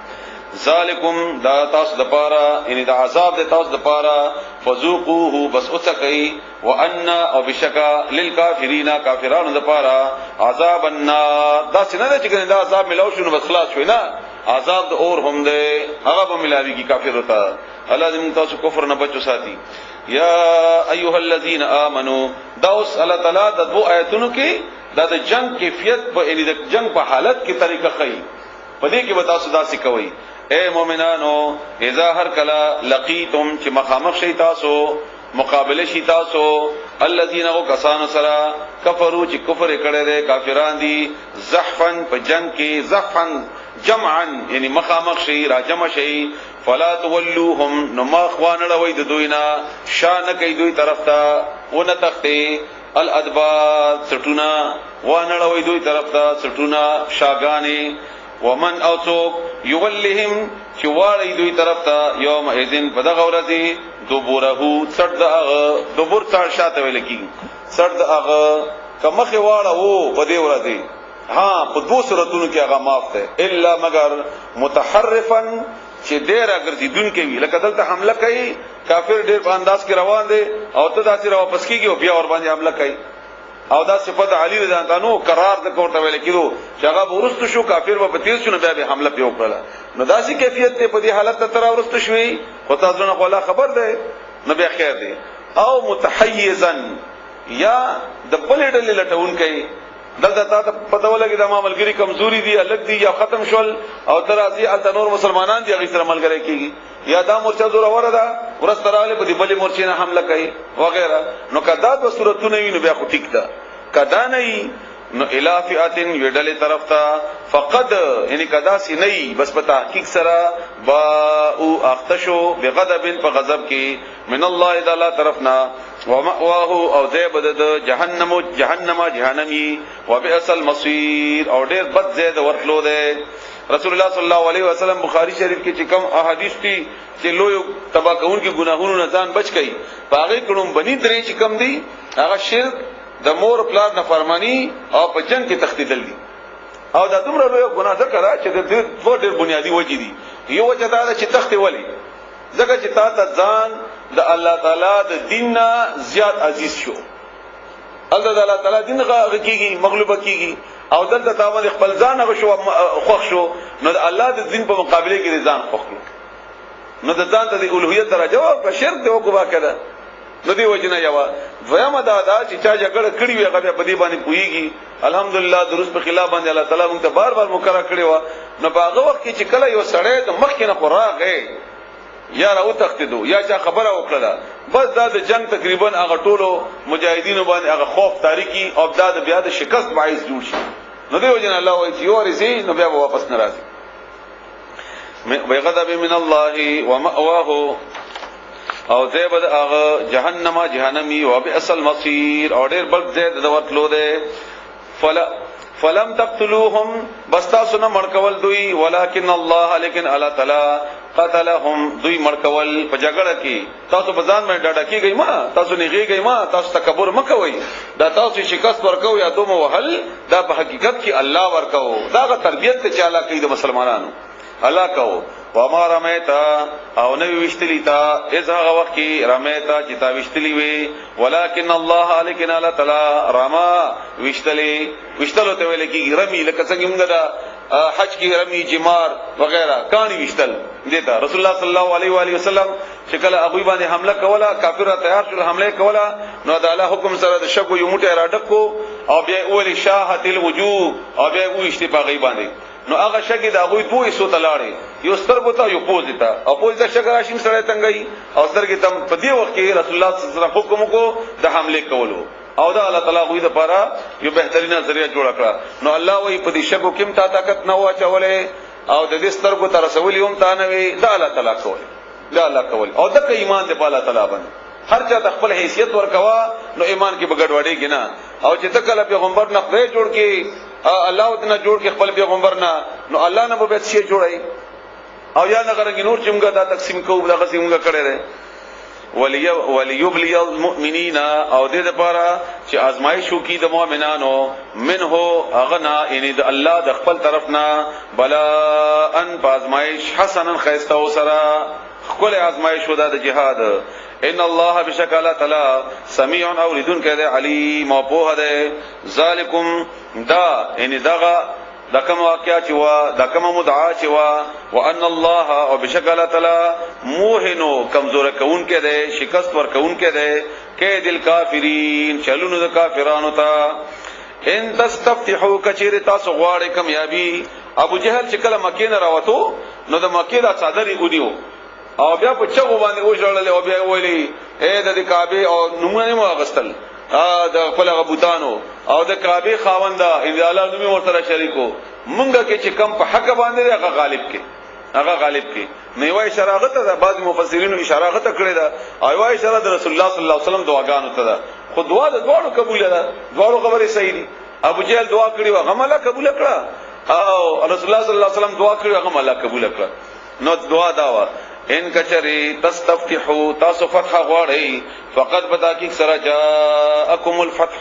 ذالکم دا تاسو د پاره یعنی د عذاب د تاسو د پاره فذوقوه بس اوسکئ وان او بشکا للکافرین کافرانو د پاره عذاب النار دا څنګه چې دا عذاب ملو شنو بس خلاص شوی نه عذاب د اور هم ده هغه به ملاوی کی کافر ہوتا الله دې تاسو کفر نه بچو ساتي یا ایها الذین آمنو دا اوس الله تعالی د دوه آیتونو کې دا د جنگ کیفیت په یعنی د جنگ په حالت کې طریقه خي پدې کې وتا سودا سکوي اے مومنانو اذا هر کلا لقیتم چې مخامخ شي تاسو مقابله شي تاسو الذين كسانوا سرا كفروا چې کفر کړي دي کافران دي زحفن په جنگ کې زحفن جمعا یعنی مخامخ شي راجم شي فلا تولوهم نما اخوان لوي د دوینا شان کوي دوی طرف ته ونه تخته الادبار سټونا وانه لوي دوی طرف ته سټونا شاګانی ومن اوسوک یولهم چوالی دوی طرف ته یوم اذن په دغه ورځ دوبره څړ دغه دوبر څړ شاته ویل کی څړ دغه کمخه واړه وو په دې ورځ ها په دوه صورتونو کې هغه معاف ده الا مگر متحرفا چې ډیر اگرځیدون کې وی لکه دلته حمله کوي کافر ډیر په انداز کې روان دي او ته داسې واپس کیږي او بیا ور باندې حمله کوي او دا صفات علی رضی الله عنه قرار د کوته ویل کېدو چې هغه ورست شو کافر په تیز شنو بیا به حمله پیو کړه نو داسې کیفیت ته په دې حالت ته تر ورست شوی خو تاسو نه کوله خبر ده نو بیا خیر دی او متحیزا یا د بلې ډلې لټون کوي دلته تاسو پته ولګی د ملګری کمزوري دي الګ دي یا ختم شول او ترازی ال نور مسلمانان دي هغه سره ملګری کیږي یا دا مورچه زور اوره ده ورستراله په دې بلې مورچې نه حمله کوي وغیرہ نو کدا د صورتونه ویني بیا خو ټیک ده کدا نه نو الافئاتن ویډلې طرف ته فقد یعنی کدا سی نه بس پتا حقیق سره با او اختشو بغضب په غضب کې من الله اذا لا طرفنا ومأواه او ذيب د جهنمی وبئس المصير او ډیر بد زید ورتلو ده رسول الله صلی الله علیه وسلم بخاری شریف کې چې کوم احادیث دي چې لوی تبا کون کې ګناهونو نه ځان بچ کړي باغې کړم بنی درې چې کم دي هغه شرک د مور پلار نافرمانی او په جنگ کې تختیدل دي او دا دومره لوی ګناه ده کړه چې د دې ډېر بنیادی وجې دي. یو وجه دا ده چې تخت ولی ځکه چې تا ته ځان د الله تعالی د دین نه زیات عزیز شو. الله تعالی دین غږیږي مغلوبه کیږي او دلته تا باندې خپل ځان غشو خوښ شو، نو د الله د دین په مقابله کې ځان خوښ کړ، نو د ځان ته د اولوهیت درجه او شرک دی او کوبا کړه. نو دی وجنه یو دویمه دا چې چا جګړه کړی وي هغه په دې باندې پويږي. الحمدلله دروس په خلاف باندې الله تعالی موږ ته بار بار مقرره کړی و. نو په هغه وخت کې چې کله یو سړی د مخ کې نه قراغه یا راو تختیدو یا چا خبره وکړه، بس دا د جنگ تقریبا هغه ټولو مجاهدینو باندې هغه خوف تاریکی او د بیا د شکست باعث جوړ شي. نو دی وجنه الله وایي چې ورسي نو بیا واپس ناراضي. بغضب من الله ومأواه او زیبد اغه جهنمی و بئس المصير او ډیر بل زید د ورتلو ده. فلم تقتلوهم بستا سن مړکول دوی ولکن الله لیکن الله تعالی قتلهم دوی مړکول په جګړه کې. تاسو بزان مې ډاډه کیږئ ما، تاسو نیږئ ما، تاسو تکبر مکوئ، دا تاسو شکست ورکو یا دوم وهل دا په حقیقت کې الله ورکو. دا تربیت ته چاله کوي د مسلمانانو الله کو. وما رمیتا او نوی وشتلی تا از هغه وخت کې رمیتا چې تا وشتلی وي، ولکن الله لیکن الله تعالی رما وشتلو ته ویل کېږي رمی، لکه څنګه موږ دا حج کې رمی جمار وغیرہ کانی وشتل دیتا. رسول الله صلی الله علیه و آله وسلم شکل ابوی باندې حمله کوله، کافر تیار شول حمله کوله، نو د الله حکم سره د شګو یو موټه را ډکو او بیا اول شاهت الوجوه او بیا وشتي باغی باندې. نو هغه شګي دا غوي دوی سو تلاړي یو سترګو ته یو پوزیتا او پوزیتا شګر راشم سره تنګي او سترګې تم په دې وخت کې رسول الله صلی الله علیه وسلم حکم کو د حمله کولو او دا الله تعالی غوي د پاره یو بهترینه ذریعہ جوړ کړه. نو الله وایي په دې شګو کې تا طاقت نه واچولې او د دې سترګو ته رسولې هم تا نه وي، دا الله تعالی کوي، دا الله کوي. او دغه ایمان دی په الله تعالی باندې هر چا خپل حیثیت ورکوا، نو ایمان کې بغړوړېږي نه. او چې تکله پیغمبر نه خدای جوړ کې الله ودنه جوړ کې خپل پیغمبر نه، نو الله نه به شي جوړي او یا نه غره نور چې موږ دا تقسیم کوو دا قسم موږ کړی دی. وليبلي المؤمنين او دې لپاره چې آزمایش وکړي د مؤمنانو منه اغنا یعنی د الله د خپل طرف نه بلا ان آزمایش حسنا خیسته وسره خپل آزمایش ودا د جهاد. ان الله بشکل تعالی سمیع اوریدون کده علیم او په ده. ذالکم دا یعنی دا کوم واقعیا چې وا دا کوم مدعا چې وا وان الله او بشکل تعالی موهنو کمزور کون کې ده شکست ور کون کې ده کې دل کافرین چلونو د کافرانو ته. ان تستفتحوا کچیر تاسو غواړئ کامیابی. ابو جهل چې کله مکه نه راوته نو د مکه د صدر یودیو او بیا په چغو باندې وژړل او بیا ویلي اے د کعبه او نمونه مو اغستل د خپل غبوتانو او د کعبه خاوندا ان الله نومي ورته شریکو مونږه کې چې کم په حق باندې هغه غالب کې نه وای شراغت ده. بعض مفسرینو اشاره غته کړی ده او وای اشاره د رسول الله صلی الله علیه وسلم دعاګانو ته ده. خو دعا د دوړو قبول ده، دوړو خبره صحیح دي. ابو جهل دعا کړی و هغه الله قبول کړه او رسول الله صلی الله علیه وسلم دعا کړی هغه الله قبول کړه. نو دعا دا ان کچری تستفتحوا تاسو فتح غواړئ فقط بتا کی سره جاءکم الفتح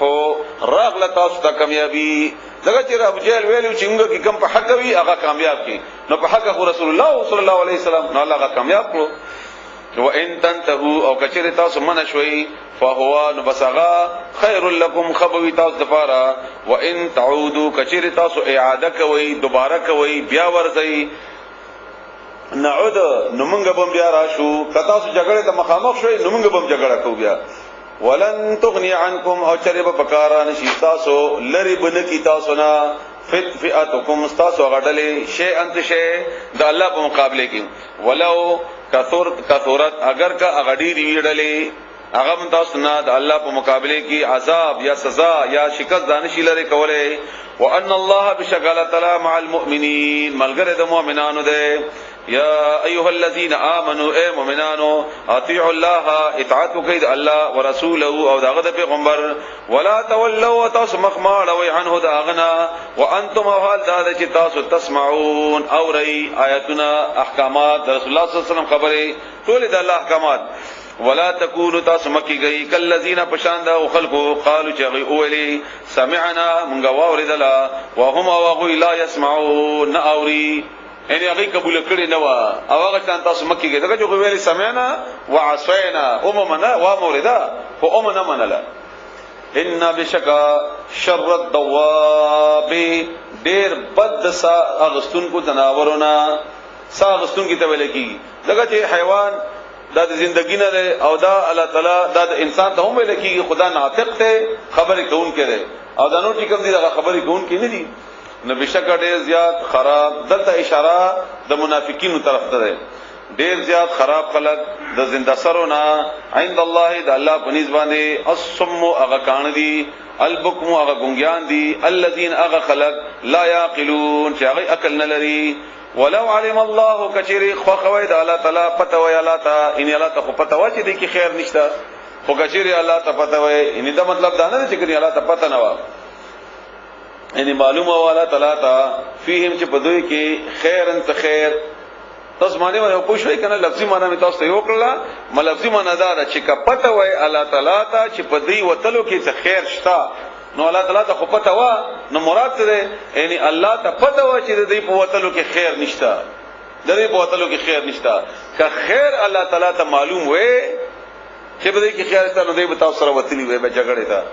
راغله تاسو ته کامیابی. دغه چې ابو جهل ویلو چې موږ کې کم په حق وی هغه کامیاب کی، نو په حق رسول الله صلی الله علیه وسلم نو الله هغه کامیاب کړو. و ان تنتهوا او کچری تاسو منع شوي فهو نبسغا خير لكم خبوي تاسو دپاره. و ان تعودوا کچری تاسو اعاده کوي دوباره کوي بیا ورځي نعود نمنګ بم بیا راشو کتا سو جګړه ته مخامخ شوي نمنګ بم جګړه کو بیا. ولن تغني عنكم او چرب بکارا نشي تاسو لری بن کی تاسو نا فئاتکم تاسو غډلې شی انت شی د الله په مقابله کې ولو کثرت اگر کا غډی ریډلې هغه من تاسو نه د الله په مقابله کې عذاب یا سزا یا شکست دانشي لري کوله. وان الله بشکل تعالی مع المؤمنین ملګری د مؤمنانو ده. یا ایها الذين امنوا اے مؤمنانو اطیعوا الله اطاعت وکید الله ورسوله او داغه پیغمبر ولا تولوا تسمعوا عنه داغنا وانتم حال دا چې تاسو تسمعون او ری آیاتنا احکامات رسول الله صلی الله علیه وسلم خبره ټول د الله احکامات ولا تکونوا تاسو مکی گئی کلذین پشاندا خلقو قالوا چغی اولی سمعنا من واوردلا وهم واغوا لا يسمعون اوري یعنی هغه قبول کړي نه وا او هغه شان تاسو مکی گئی دغه جو ویلي سمعنا وعصينا اممنا واموردا خو امنا منلا ان بشکا شر الدواب ډیر بد سا اغستون کو تناورنا سا اغستون کی ته ویل کی دغه چې حیوان دا د زندګی نه او دا الله تعالی دا د انسان ته هم ویل کی خدا ناطق ته خبرې کوون کړي او دا نور چې کوم دي دا خبرې کوون کې نه دي نو بشکا ډیر زیات خراب دلته اشاره د منافقینو طرف ته ده ډیر زیات خراب خلق د زنده سرونه عند الله د الله په نسبت باندې الصم اغه کان دي البکم اغه ګونګیان دي الذين اغه خلق لا يعقلون چې هغه عقل نه لري ولو علم الله کچری خو خوید الله تعالی پته وی الله تا ان الله ته پته و چې دې کې خیر نشته خو کچری الله ته پته وی ان دا مطلب دا نه چې کړي الله ته پته نه و ان معلومه والا تعالی تا فیهم چې په دوی کې خیر انت خیر تاسو باندې یو پوښتنه کنه لفظي معنی می تاسو یو کړل ملفظي معنی دا چې کپته وای الله تعالی ته چې په دې وتلو کې څه خیر شتا نو الله تعالی ته خو پته وا نو مراد څه یعنی الله ته پته وا چې دې په وتلو کې خیر نشتا دې په وتلو کې خیر نشتا که خیر الله تعالی ته معلوم وې چې په دې کې خیر شتا نو دې به تاسو سره وتلی وې به جګړه تا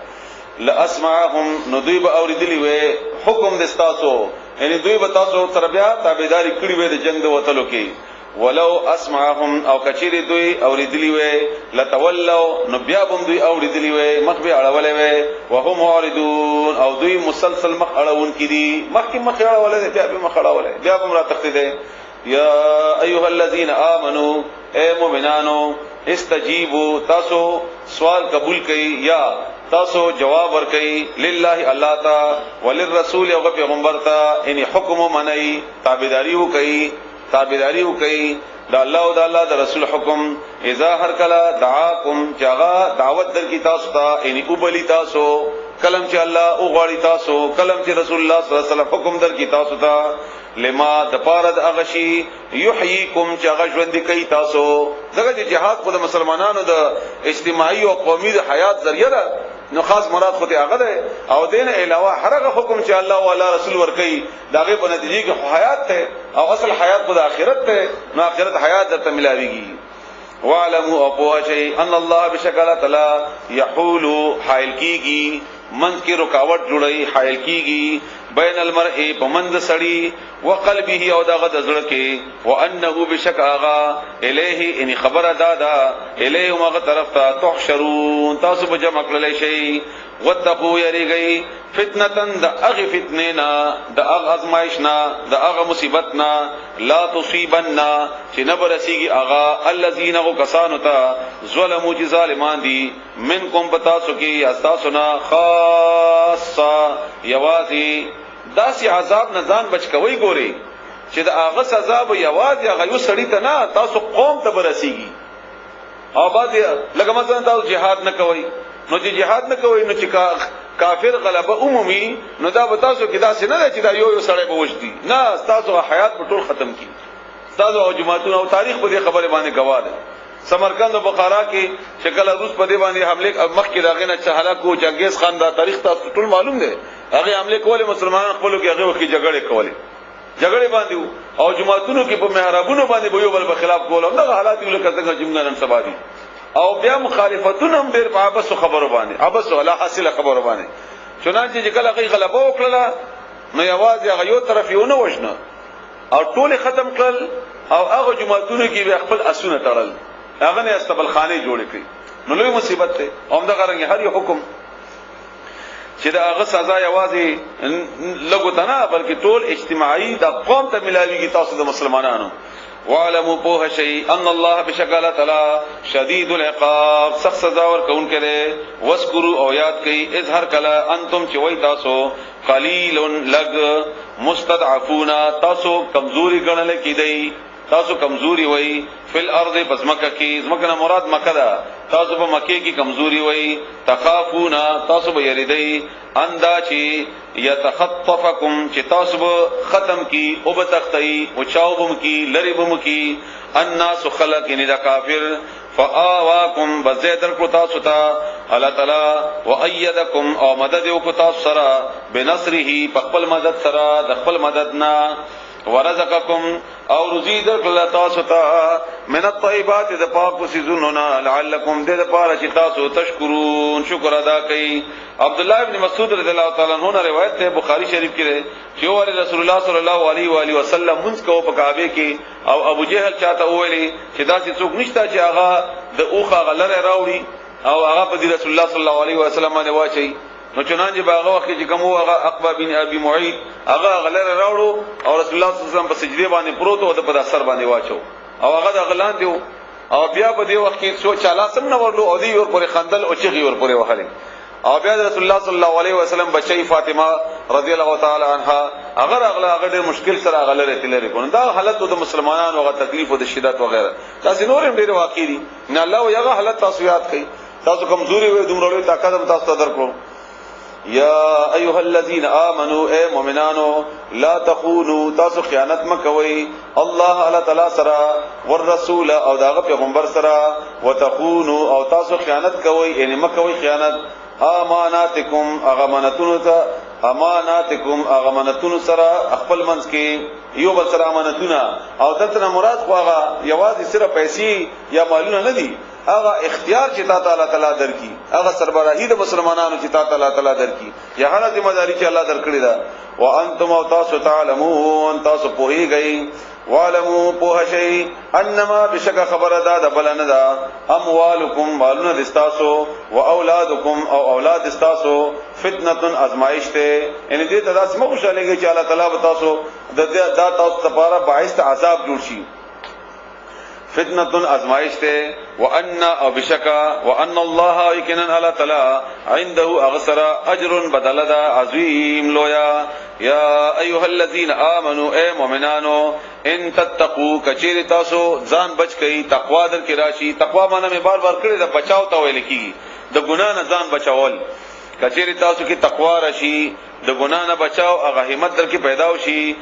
لا اسمعهم نو دوی به اوریدلی وې حکم دستاسو یعنی دوی به تاسو تر بیا تابعداري کړی وې د جنگ د وتلو کې ولو اسمعهم او کچری دوی اوریدلی وې لتولوا نو بیا هم دوی اوریدلی وې مخ به اړولې وې وهم معرضون او دوی مسلسل مخ اړون کړي مخ اړولې بیا به مخ اړولې بیا هم را تخته یا ایها الذين امنوا اے مومنانو استجیبوا تاسو سوال قبول کړئ یا تاسو جواب ورکړئ لله الله تا وللرسول او پیغمبر تا ان حکم منئی تابعداري وکړي دا الله او دا الله دا رسول حکم اذا هر کلا دعاکم چاغا دعوت در کی تاسو ته ان وبلی تاسو کلم چې الله او غواړي تاسو کلم چې رسول الله صلی الله علیه وسلم حکم در کی تاسو ته لما دپارد اغشی یحییکم چې هغه ژوند کوي تاسو دغه جهاد خو د مسلمانانو د اجتماعي او قومي د حیات ذریعہ ده نو خاص مراد خو ته هغه ده او دین علاوه هرغه حکم چې الله او الله رسول ور کوي داغه په نتیجه کې حیات ته او اصل حیات خو د آخرت ته نو آخرت حیات درته ملاويږي وعلموا او شيء ان الله بشکل تعالی يحول حائل کیږي من کی رکاوٹ جوړي حائل کیږي بین المرء بمند سړی وقلبه او دغه د زړه کې وانه بشک اغا الیه ان خبر دادا الیه مغه طرف ته تحشرون تاسو به جمع کړل شي وتقوا یریږي فتنه د اغه فتنینا د اغه ازمایشنا د اغه مصیبتنا لا تصيبنا چې نه برسیږي اغا الذين کسانو ته ظلموا چې ظالمان دي منکم پتاسو کې استاسنا خاصه یوازي داسې عذاب نه ځان بچ کوي ګوري چې د هغه سزا به یوازې هغه یو سړی ته نه تاسو قوم ته برسیږي او بعد لکه مثلا تاسو jihad نه کوي نو چې jihad نه کوي نو چې کافر غلبه عمومي نو دا به تاسو کې داسې نه چې دا یو سړی به وشتي نه تاسو حیات په ټول ختم کی تاسو او جماعتونو او تاریخ په دې خبره باندې گواه ده سمرقند او بخارا کې شکل روس په دې باندې حمله مخ کې داغه نه چهلا کو چنگیز خان دا تاریخ تاسو ټول معلوم ده هغه حمله کوله مسلمانان خپلو کې هغه وخت جګړه کوله جګړه باندې او جماعتونو کې په محرابونو باندې به یو بل په خلاف کوله دا حالات یو لکه څنګه جمله نن سبا دي او بیا مخالفتون هم ډېر په ابس خبرو باندې ابس ولا حاصله خبرو باندې چنانچه چې کله هغه غلبه وکړه نو یوازې هغه یو طرف یو نه وښنه او ټول ختم کړل او هغه جماعتونو کې به خپل اسونه تړل هغه نه استبل خانه جوړ کړي نو لوی مصیبت ته هم دا غرنګ هر یو حکم چې دا هغه سزا یوازې لګوتنه بلکې ټول اجتماعي د قوم ته ملاويږي تاسو د مسلمانانو وعلموا بوه شيء ان الله بشکل تعالی شدید العقاب سخت سزا ور کون کړي وذکروا او یاد کړئ اظهر کلا انتم چې وای تاسو قلیل لگ مستضعفون تاسو کمزوري ګڼل کیدئ تاسو کمزوري وای فل ارض بس مکه کې مکه نه مراد مکه ده تاسو په مکه کې کمزوري وای تخافون تاسو به یریدئ اندا چې يتخطفكم چې تاسو به ختم کی او به تختی او چاوبم کی لریبم کی الناس خلق ان دا کافر فآواکم بزیدر کو تاسو ته الله تعالی وایدکم او مدد کو تاسو سره بنصره خپل مدد سره د خپل مددنا ورزقکم او رزید کله تاسو ته من الطيبات د پاک سيزوننا لعلکم د پاره چې تاسو تشکرون شکر ادا کړئ. عبد الله ابن مسعود رضی الله تعالی عنہ روایت ہے بخاری شریف کې ده چې اور رسول الله صلی الله علیه و آله وسلم منځ کو په کعبه کې او ابو جهل چاته ویلي چې دا چې څوک نشته چې هغه د اوخه غلره راوړي او هغه په رسول الله صلی الله علیه و سلم باندې واچي. نو چنانچه باغه وخت چې کوم هغه عقبه بن ابي معيط هغه غلره راوړو او رسول الله صلی الله علیه وسلم په سجده باندې پروت او په اثر باندې واچو او هغه د غلان دیو او بیا په دې وخت کې سو چالا سم نه ورلو او دی ور پورې خندل او چغي ور پورې وهله او بیا رسول الله صلی الله علیه وسلم بچی فاطمه رضی الله تعالی عنها اگر اغلا اگر مشکل سره غلره تلری کو دا حالت د مسلمانانو او تکلیف او د شدت وغیرہ تاسو نور هم ډیر واقع دي نه الله یو حالت تاسو یاد کړئ تاسو کمزوري وي دومره لوی طاقت تاسو ته درکړو. یا ایها الذین آمنوا اے مومنانو لا تخونوا تاسو خیانت مکوئ الله الله تعالی سره والرسول او داغه پیغمبر سره وتخونوا او تاسو خیانت کوئ یعنی مکوئ خیانت اماناتکم اغمانتون ته اماناتکم اغمانتون سره خپل منځ کې یو بل سره امانتونه او دلته مراد خو هغه یوازې صرف پیسې یا مالونه نه دي هغه اختیار چې تعالی تعالی درکې هغه سربراهی د مسلمانانو چې تعالی تعالی درکې یا هغه ذمہ داری چې الله درکړي دا وانتم او تاسو تعلمون تاسو پوهیږئ وعلموا پوهشئ انما بشک خبر ده بلنه ده اموالکم مالونه دستاسو و اولادکم او اولاد دستاسو فتنه ازمائش ته ان دې تدا سم خوشالهږي چې الله تعالی تاسو د تاسو لپاره باعث عذاب جوړ شي فتنه ازمائش ته وان او بشکا وان الله یقینا الله تعالی عنده اغسر اجر بدل ده عظیم لویا. یا ایها الذین آمنوا اے مومنانو ان تتقوا کچیر تاسو ځان بچ کئ تقوا در کې راشي تقوا معنی مې بار بار کړی دا بچاو ته ویل کیږي د ګنا نه ځان بچاول کچیر تاسو کې تقوا راشي د ګنا نه بچاو هغه همت در کې پیدا وشي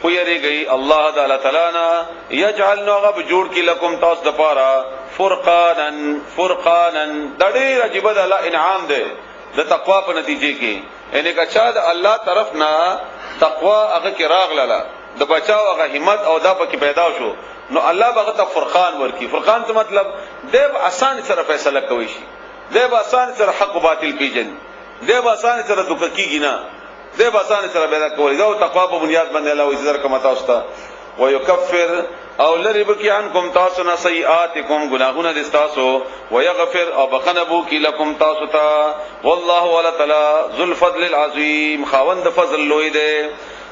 خو یری گئی الله تعالی نه یجعل نو غب جوړ کی لکم تاسو د پاره فرقانا د ډیر عجیب د الله انعام ده د تقوا په نتیجه کې ان کا چا د الله طرف نه تقوا هغه کې راغله د بچاو هغه همت او دا پکې پیدا شو نو الله هغه ته فرقان ورکی. فرقان څه مطلب د آسان سره فیصله کوي شي د آسان سره حق او باطل پیژن د آسان سره دوک کیږي نه د آسان سره پیدا کوي دا تقوا په بنیاد باندې الله عزت کما تاسو ته ويكفر او لری بکی عنکم تاسو نه سیئاتکم گناهونه دستاسو ويغفر او بخنبو کی لکم تاسو ته والله ولا تعالی ذل فضل العظیم خاوند فضل لوی دی.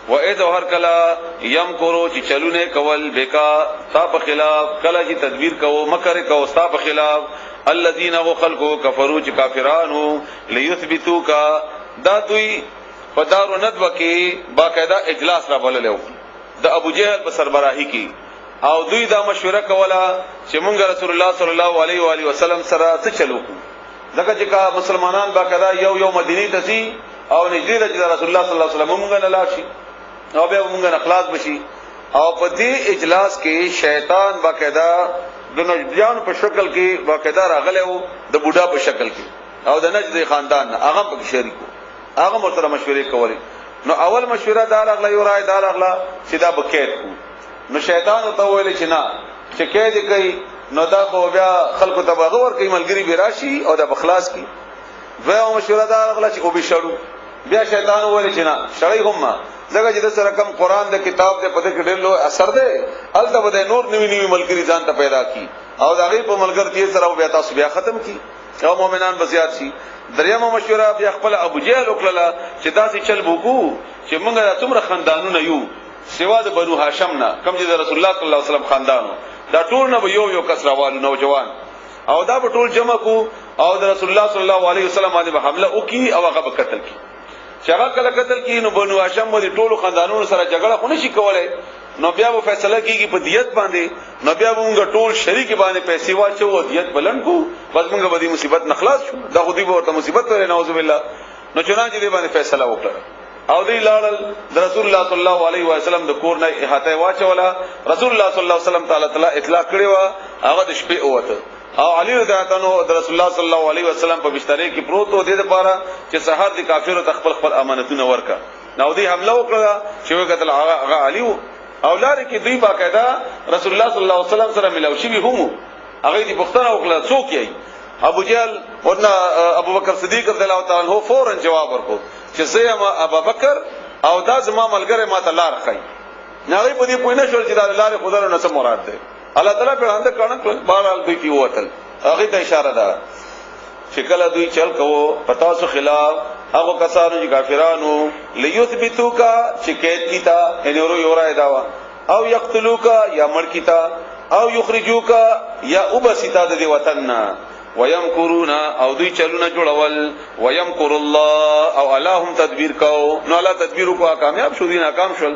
و اذ هر کلا یم کرو چې چلونه کول بیکا تا په خلاف کلا چې تدبیر کو مکر کو ستا په خلاف الذين خلقوا كفروا چې کافرانو ليثبتوک دا دوی په دارو ندوه کې باقاعده اجلاس را بللو د ابو جهل په سربراهی کې او دوی دا مشوره کوله چې مونږ رسول الله صلی الله علیه و آله وسلم سره څه چلو ځکه چې مسلمانان باقاعده یو مدینه ته سي او نږدې د رسول الله صلی الله علیه وسلم مونږ نه لاشي او به مونږ اخلاص بشي او په دې اجلاس کې شیطان باقاعده د نجدیان په شکل کې باقاعده راغلی وو د بوډا په شکل کې او د نجد خاندان هغه په شریکو هغه مرته مشورې کولې. نو اول مشوره دا راغله یو رائے دا راغله چې دا بکیت نو شیطان ته ویل چې نه چې کې دې کوي نو دا خو بیا خلکو ته بغور کوي ملګری به راشي او دا بخلاص کی. وایو مشوره دا راغله چې او به شړو بیا شیطان ویل چې نه شړې هم ځکه چې د سره کم قران د کتاب د پته کې ډېر لو اثر ده الته به نور نوی ملګری ځان ته پیدا کی او دا غي په ملګرتي سره بیا تاسو بیا ختم کی او مؤمنان بزیات شي. دریمه مشوره بیا خپل ابو جهل وکړه چې داسې چل بوکو چې موږ د څومره خاندانونه یو سوا د بنو هاشم نه کوم چې د رسول الله صلی الله علیه وسلم خاندانو دا ټول نه یو کس راوالو نوجوان او دا به ټول جمع کو او د رسول الله صلی الله علیه وسلم باندې حمله وکي او هغه قتل کی چې هغه کله قتل کی نو بنو هاشم باندې ټول خاندانونو سره جګړه خو نشي کولای نو بیا به فیصله کیږي په دیت باندې نو بیا موږ ټول شریک باندې پیسې واچو او دیت بلند کو بس موږ به دې مصیبت نخلاص شو دا خو دې ورته مصیبت ورې نعوذ بالله. نو چنانچه دې باندې فیصله وکړه او دې لاړل د رسول الله صلی الله علیه وسلم د کور نه احاطه واچولا رسول الله صلی الله علیه وسلم تعالی اطلاع کړی و هغه د شپې اوته او علی رضی الله عنه د رسول الله صلی الله علیه وسلم په بسترې کې پروت و د لپاره چې سحر د کافرو تخپل خپل امانتونه ورکا نو دی حمله وکړه چې وکړه هغه علی او لاره کې دوی باقاعده رسول الله صلی الله علیه وسلم سره ملاو شي هم هغه دې پښتنه وکړه څوک یې ابو جهل ورنه ابو بکر صدیق رضی الله تعالی عنہ فورا جواب ورکړ چې زه ابو بکر او دا زما ملګری ماته لار خای ناغي په دې پوه نه شول چې دا لار خدای نه څه مراد ده الله تعالی په اند کړه بهرحال دوی کی وتل هغه ته اشاره ده چې کله دوی چل کوو پتا سو خلاف هغه کسانو چې کافرانو ليثبتوکا چې کېد کیتا انورو یورا داوا او یقتلوکا یا مړ کیتا او یخرجوکا یا وبسیتا د وطن ويمكرون او دوی چلونه جوړول ويمكر الله او الله هم تدبیر کو نو الله تدبیر کو کامیاب شو دي ناکام شول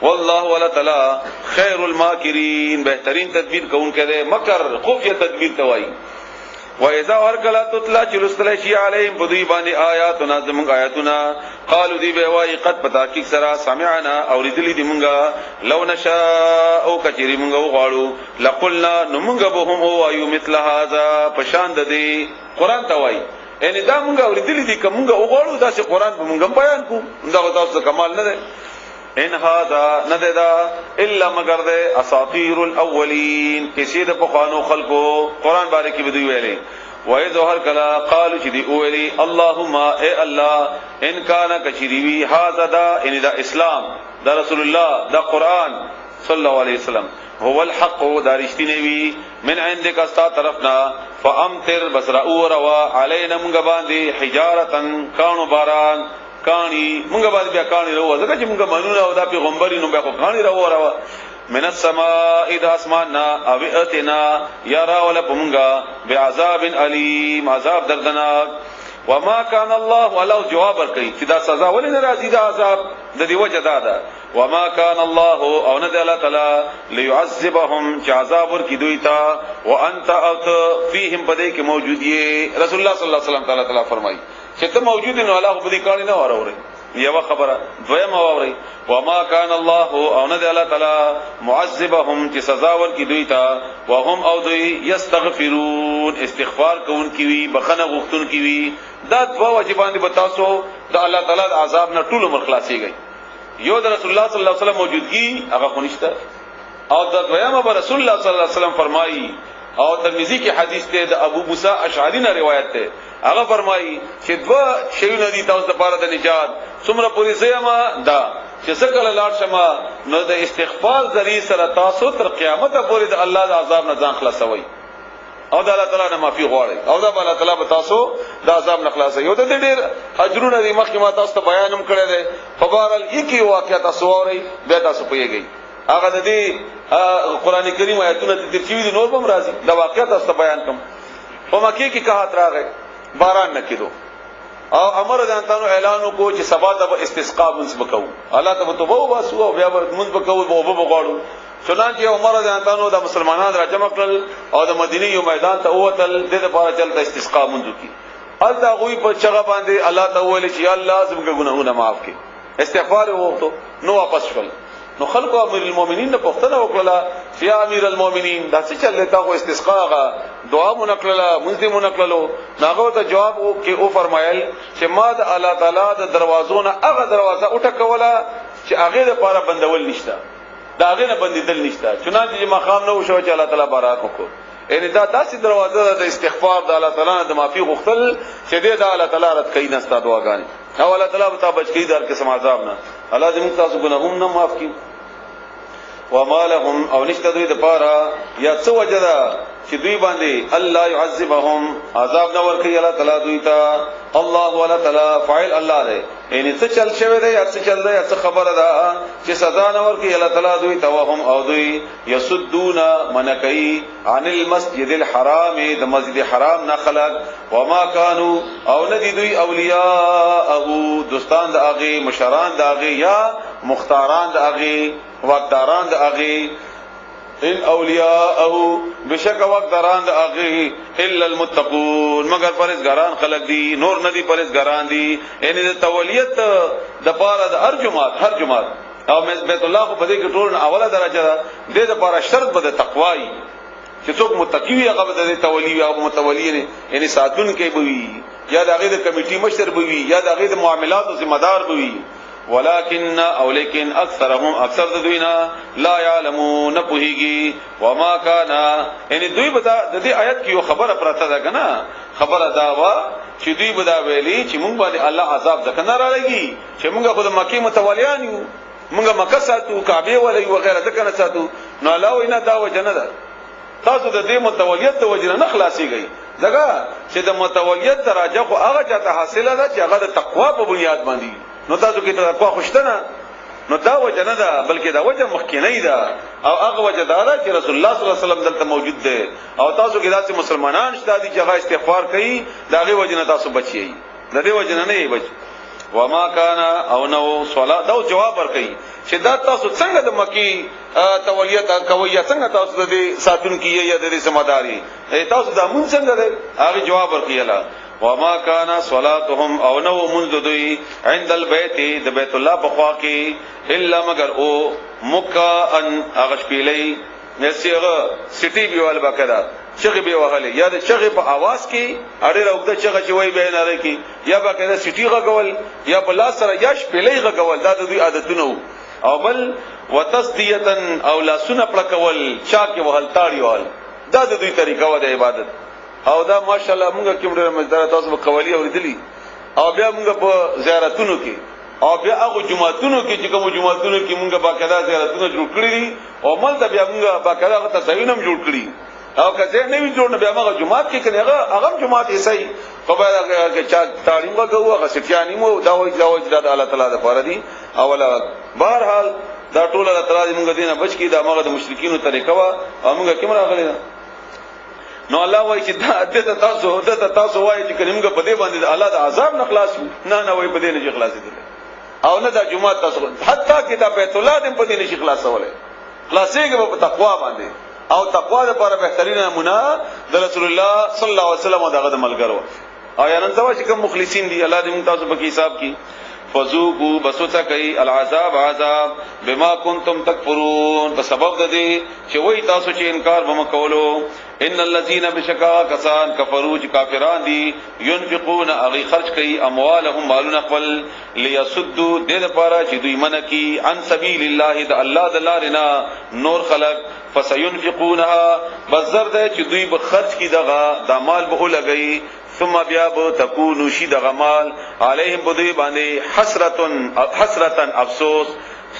والله ولا تعالی خير الماکرین بهترین تدبیر کوونکی دی مکر خوب یې تدبیر توای واذا ورکلا تطلع چلستل شی علیهم بدی باندې آیاتنا زمون آیاتنا قالوا دی به وای قد پتا کی سرا سمعنا اوریدلی دی مونږه لو نشاء او کچری مونږه وغواړو لقلنا نمونږه به هم وایو مثل هذا پشان د دی قران توای ان دا مونږه اوریدلی دی کومږه وغواړو دا چې قران به مونږه بیان کو دا تاسو کمال نه ده ان هذا نددا الا مگر ده اساطير الاولين کسی د پخوانو خلقو قران باره کې بدوی ویلې وای ظهر کلا قالوا چې دی ویلې اللهم اے الله ان کان کشریوی هذا دا ان دا اسلام دا رسول الله دا قران صلی الله علیه وسلم هو الحق دارشتنی وی من عندك استا طرفنا فامطر بصرا وروا علينا من باندې حجارتن کانو باران کانی مونږه باندې بیا کانی راو ځکه چې مونږه مانونه او دا پیغمبري نو بیا کو کانی راو من السماء اذا اسماننا او اتنا يرى ولا مونږه بعذاب الیم عذاب دردناک وما كان الله ولو جواب ورکړي چې دا سزا ولې ناراضي دا عذاب د دې وجه دا ده وما كان الله او نه الله تعالی ليعذبهم چې عذاب ورکړي دوی ته وانت فيهم بده کې موجود یې رسول الله صلی الله علیه وسلم تعالی فرمایي چې ته موجود نه الله په دې کار نه اوري یو خبره دویم اوري وما كان الله او نه الله تعالی معذبهم چې سزا ورکړي دوی ته وهم او دوی یستغفرون استغفار کوونکي وي بخنه غوښتونکي وي دا دوا واجبان دي بتاسو د الله تعالی د عذاب نه ټول عمر خلاصيږي یو د رسول الله صلی الله علیه وسلم موجودګي هغه خنشته او د دویمه رسول الله صلی الله علیه وسلم فرمایي او ترمذی کی حدیث ته د ابو موسی اشعری نه روایت ده هغه فرمایي چې دوا شیونه دي تاسو لپاره د نجات څومره پوری زیما دا چې څنګه لاړ شمه نو د استغفار ذری سره تاسو تر قیامت پورې د الله د عذاب نه ځان خلاصوي او د الله تعالی نه معافي غواړي او د الله تعالی به تاسو د عذاب نه خلاصوي یو د ډېر اجرونه دي مخکې ما تاسو ته بیانم کړی دی فبارل یکی واقعیت تاسو اوري بیا تاسو پیږئ هغه د دې قران کریم آیاتونه د ترتیب دي نور به راځي دا واقعیت تاسو بیان کوم په مکه کې که راغی باران نه کېدو او امر د انتانو اعلان کو چې سبا د استسقاء منسب کوو الله ته توبه واسو او بیا منسب کوو او به غواړو چنانچه عمر د انتانو د مسلمانانو راجمع کړل او د مدینه یو میدان ته ووتل د لپاره چلته استسقاء منځو کی الدا غوی په چغه باندې الله ته ویل چې الله زموږ ګناهونه معاف کړي استغفار وکړو نو واپس شول نو خلقو امیر المؤمنین نه پوښتنه وکړه چې امیر المؤمنین دا څه چل لتا خو استسقاء دعا مونکړه مسلم مونکړلو ناغه ته جواب کې او فرمایل چې ما د الله تعالی د دروازو نه هغه دروازه اٹکوله چې هغه لپاره بندول نشته دا هغه نه بندیدل نشته چنانچه مقام نو شو چې الله تعالی بارک وکړو ان دا داسې دروازه د استغفار د الله تعالی د معافي غوښتل چې د الله تعالی رات کوي نه ستاسو دعاګانې او الله تعالی به تاسو بچی دار قسم عذاب نه الله دې موږ تاسو ګناهونه نه معاف کړي وما لهم او نشته دوی د پاره یا څو وجدا چې دوی باندې الله يعذبهم عذاب نه ورکړي الله تعالی دوی ته الله ولا تعالی فاعل الله دې ان څه چل شوی دی یا څه چل دی یا څه خبره ده چې سزا نه ورکړي الله تعالی دوی ته وهم او دوی يسدون منکای عن المسجد الحرام د مسجد حرام نه خلق وما كانوا او ندی دوی اولیاء دوستان د اغه مشران د اغه یا مختاران د اغه وقداران د اغه ان اولیاءه بشک وقداران د اغه الا المتقون مگر پرهیزګاران خلق دي نور ندي پرهیزګاران دي ان د تولیت د پاره د هر جماعت او بیت الله په دې کې ټول اوله درجه ده د لپاره شرط به د تقوای چې څوک متقی وي هغه د تولی او متولی نه یعنی ساتون کې بوي یا د هغه د کمیټي مشر بوي یا د هغه د معاملاتو ذمہ دار بوي ولكن او لیکن اکثرهم اکثر د دوینا لا يعلمون پوهیږي وما كان یعنی دوی بدا د دې آیت کې یو خبره پراته ده کنه خبره دا وا چې دوی بدا ویلي چې مونږ باندې الله عذاب ځکه نه راړي چې مونږ خود مکه متولیان یو مونږ مکه ساتو کعبه ولې وغیرہ ځکه نه ساتو نو الله وینا دا وجنه ده تاسو د دې متولیت د وجنه نه خلاصيږي ځکه چې د متولیت درجه خو هغه چاته حاصله ده چې هغه د تقوا په بنیاد باندې نو تاسو کې تقوا خوشتنه نو دا وجه نه ده بلکې دا وجه مخکینی ده او هغه وجه دا ده چې رسول الله صلی الله علیه وسلم دلته موجود ده او تاسو کې داسې مسلمانان شته دي چې هغه استغفار کوي دا غي وجه نه تاسو بچي د دې وجه نه یې بچ وما كان او نو صلاه دا جواب ورکړي چې دا تاسو څنګه د مکی تولیت کوي څنګه تاسو د ساتون کیه یا د سماداري تاسو دا مون څنګه ده هغه جواب ورکړي الله وما كان صلاتهم او نو منذ دوی عند البيت د بیت الله بخوا کې الا مگر او مکا ان اغش پیلې نسیغه سټي بیوال بکدا چغه به وغله یا د چغه په आवाज کې اړه راوګه چغه چې وای به نه لري کې یا بکدا سټي غول یا بلا سره یاش پیلې غول دا د دوی عادتونه او بل وتصدیه او لا سن پړکول چا کې وهل تاړیوال دا د دوی طریقه و د عبادت او دا ماشاءالله موږ کوم ډېر مزدار تاسو په قوالی اوریدلی او بیا موږ په زیارتونو کې او بیا هغه جمعهتونو کې چې کوم جمعهتونو کې موږ باقاعده زیارتونه جوړ کړی دي او مل بیا موږ باقاعده هغه تصویرونه جوړ کړی او کله نه وی جوړ نه بیا موږ جمعهت کې کنه هغه جمعهت یې صحیح خو بیا هغه چا تعلیم وکړو هغه سټیانی مو دا وایي د الله تعالی د پاره دي اوله بهرحال دا ټول الله تعالی موږ دینه بچ کی دا موږ د مشرکینو طریقه وا او موږ کوم راغلی نو الله وایي چې دا تاسو وایي چې کلمګه په دې باندې الله د عذاب نه خلاص نه وایي په دې نه خلاص دي او نه دا جمعه تاسو حتی کې دا بیت الله دې په دې نه خلاصوله خلاصيږي په تقوا باندې او تقوا لپاره بهترین نمونه د رسول الله صلی الله علیه وسلم دغه ملګرو او یا نن سبا چې کوم مخلصین دي الله دې موږ تاسو په حساب کې فذوقوا بسوتا کوي العذاب عذاب بما كنتم تکفرون په سبب د دې چې وای تاسو چې انکار وم کولو ان الذين بشکا کسان کفروا چې کافران دي ينفقون اغي خرج کوي اموالهم مالون خپل ليسدوا د لپاره چې دوی منکی عن سبيل الله د الله د لارنا نور خلق فسينفقونها بزر ده چې دوی به خرج کی دغه د مال به لګي ثم بیا به تكون شي دغه مال عليهم بدوی باندې حسرتن افسوس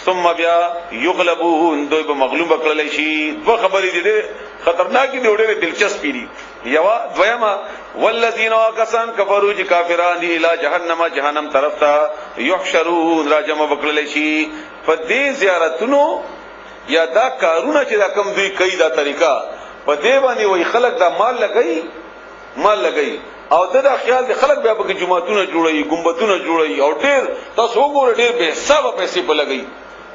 ثم بیا یغلبون دوی به مغلوب کړل شي دوه خبرې دي خطرناکې دي ډېرې دلچسپې دي یوا دویما والذین وکسان کفروا چې کافران دي الی جهنم طرف ته یحشرون راجم وکړل شي په دې زیارتونو یا دا کارونه چې دا کم دوی کوي دا طریقہ په دې باندې وای خلک دا مال لګي او دا خیال دي خلک بیا په جمعهتونه جوړي ګمبتونه جوړي او ډېر تاسو وګورئ ډېر به حساب پیسې په لګي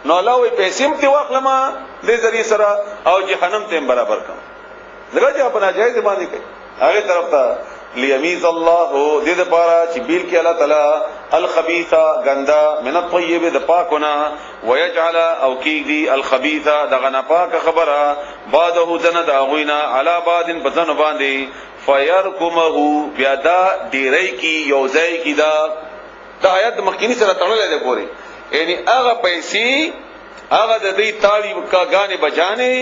نو الله وي پیسې هم تی واخلما دې ذریعہ سره او جهنم ته برابر کړه دغه چې په ناجایز باندې کوي هغه طرف ته لیمیز الله دې لپاره چې بیل کې الله تعالی الخبيثه غندا من الطيب د پاکونه ويجعل او کیږي الخبيثه دغه نه پاک خبره بعده دنه دا غوینا علا بعدن بدن باندې فيركمه بیا دا ډیرای کی یوځای کی دا آیات مخکینی سره تړلې ده پوری یعنی هغه پیسې هغه د دې طالب کا غانې بجانې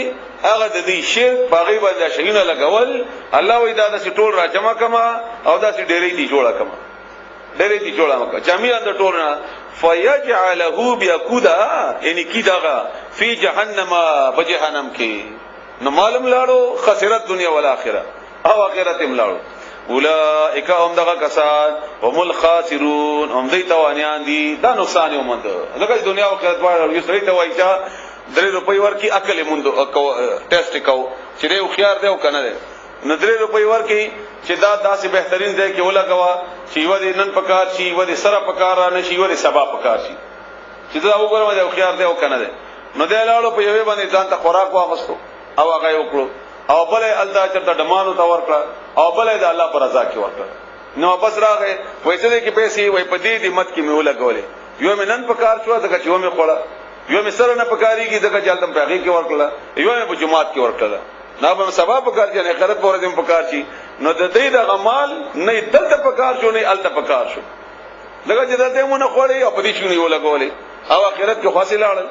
هغه د دې شرک باغی باندې شیونه لګول الله وی دا د ټول را جمع کما او دا ډېرې دي جوړه مکه جميعا د ټولنا فيجعله بيقودا یعنی کی داغه فی جهنم بجهنم کې نو معلوم لاړو خسرت دنیا او آخرت او آخرت هم لاړو اولئک هم دغه کسان هم الخاسرون هم دې توانیان دي دا نقصان یې ومنده لکه دنیا او آخرت باندې یو سړی ته وایي چې 3 روپۍ ورکی عقل مونږ ټیسټ کو چې یو خيار دی او کنه دی نو 3 روپۍ ورکی چې دا داسې بهترین دی کې ولګوا چې یو دې نن پکار شي یو دې سره پکار را نشي یو دې سبا پکار شي چې دا وګورم دا خيار دی او کنه دی نو دې لاړو په یوه باندې ځان ته خوراک واغستو او هغه وکړو او بلې الله چرته دمانو تا ورکړه او بلې د الله پر رضا کې ورکړه نو بس راغې وایته کې پیسې وای په دې مت کې مې ولګولې یو مې نن پکار شو دغه چې مې خوړه یو مې سره نه پکاريږي دغه چلتم پیغې کې ورکړه یو مې په جمعات کې ورکړه نه به سبب په کار چې نه خیرت پورې دم په کار شي نو د دې د غمال نه دلته په کار شو نه الته په کار شو لکه چې دته مونږ خوړې او پدې شونی ولګولې او اخرت کې خاصه لاړل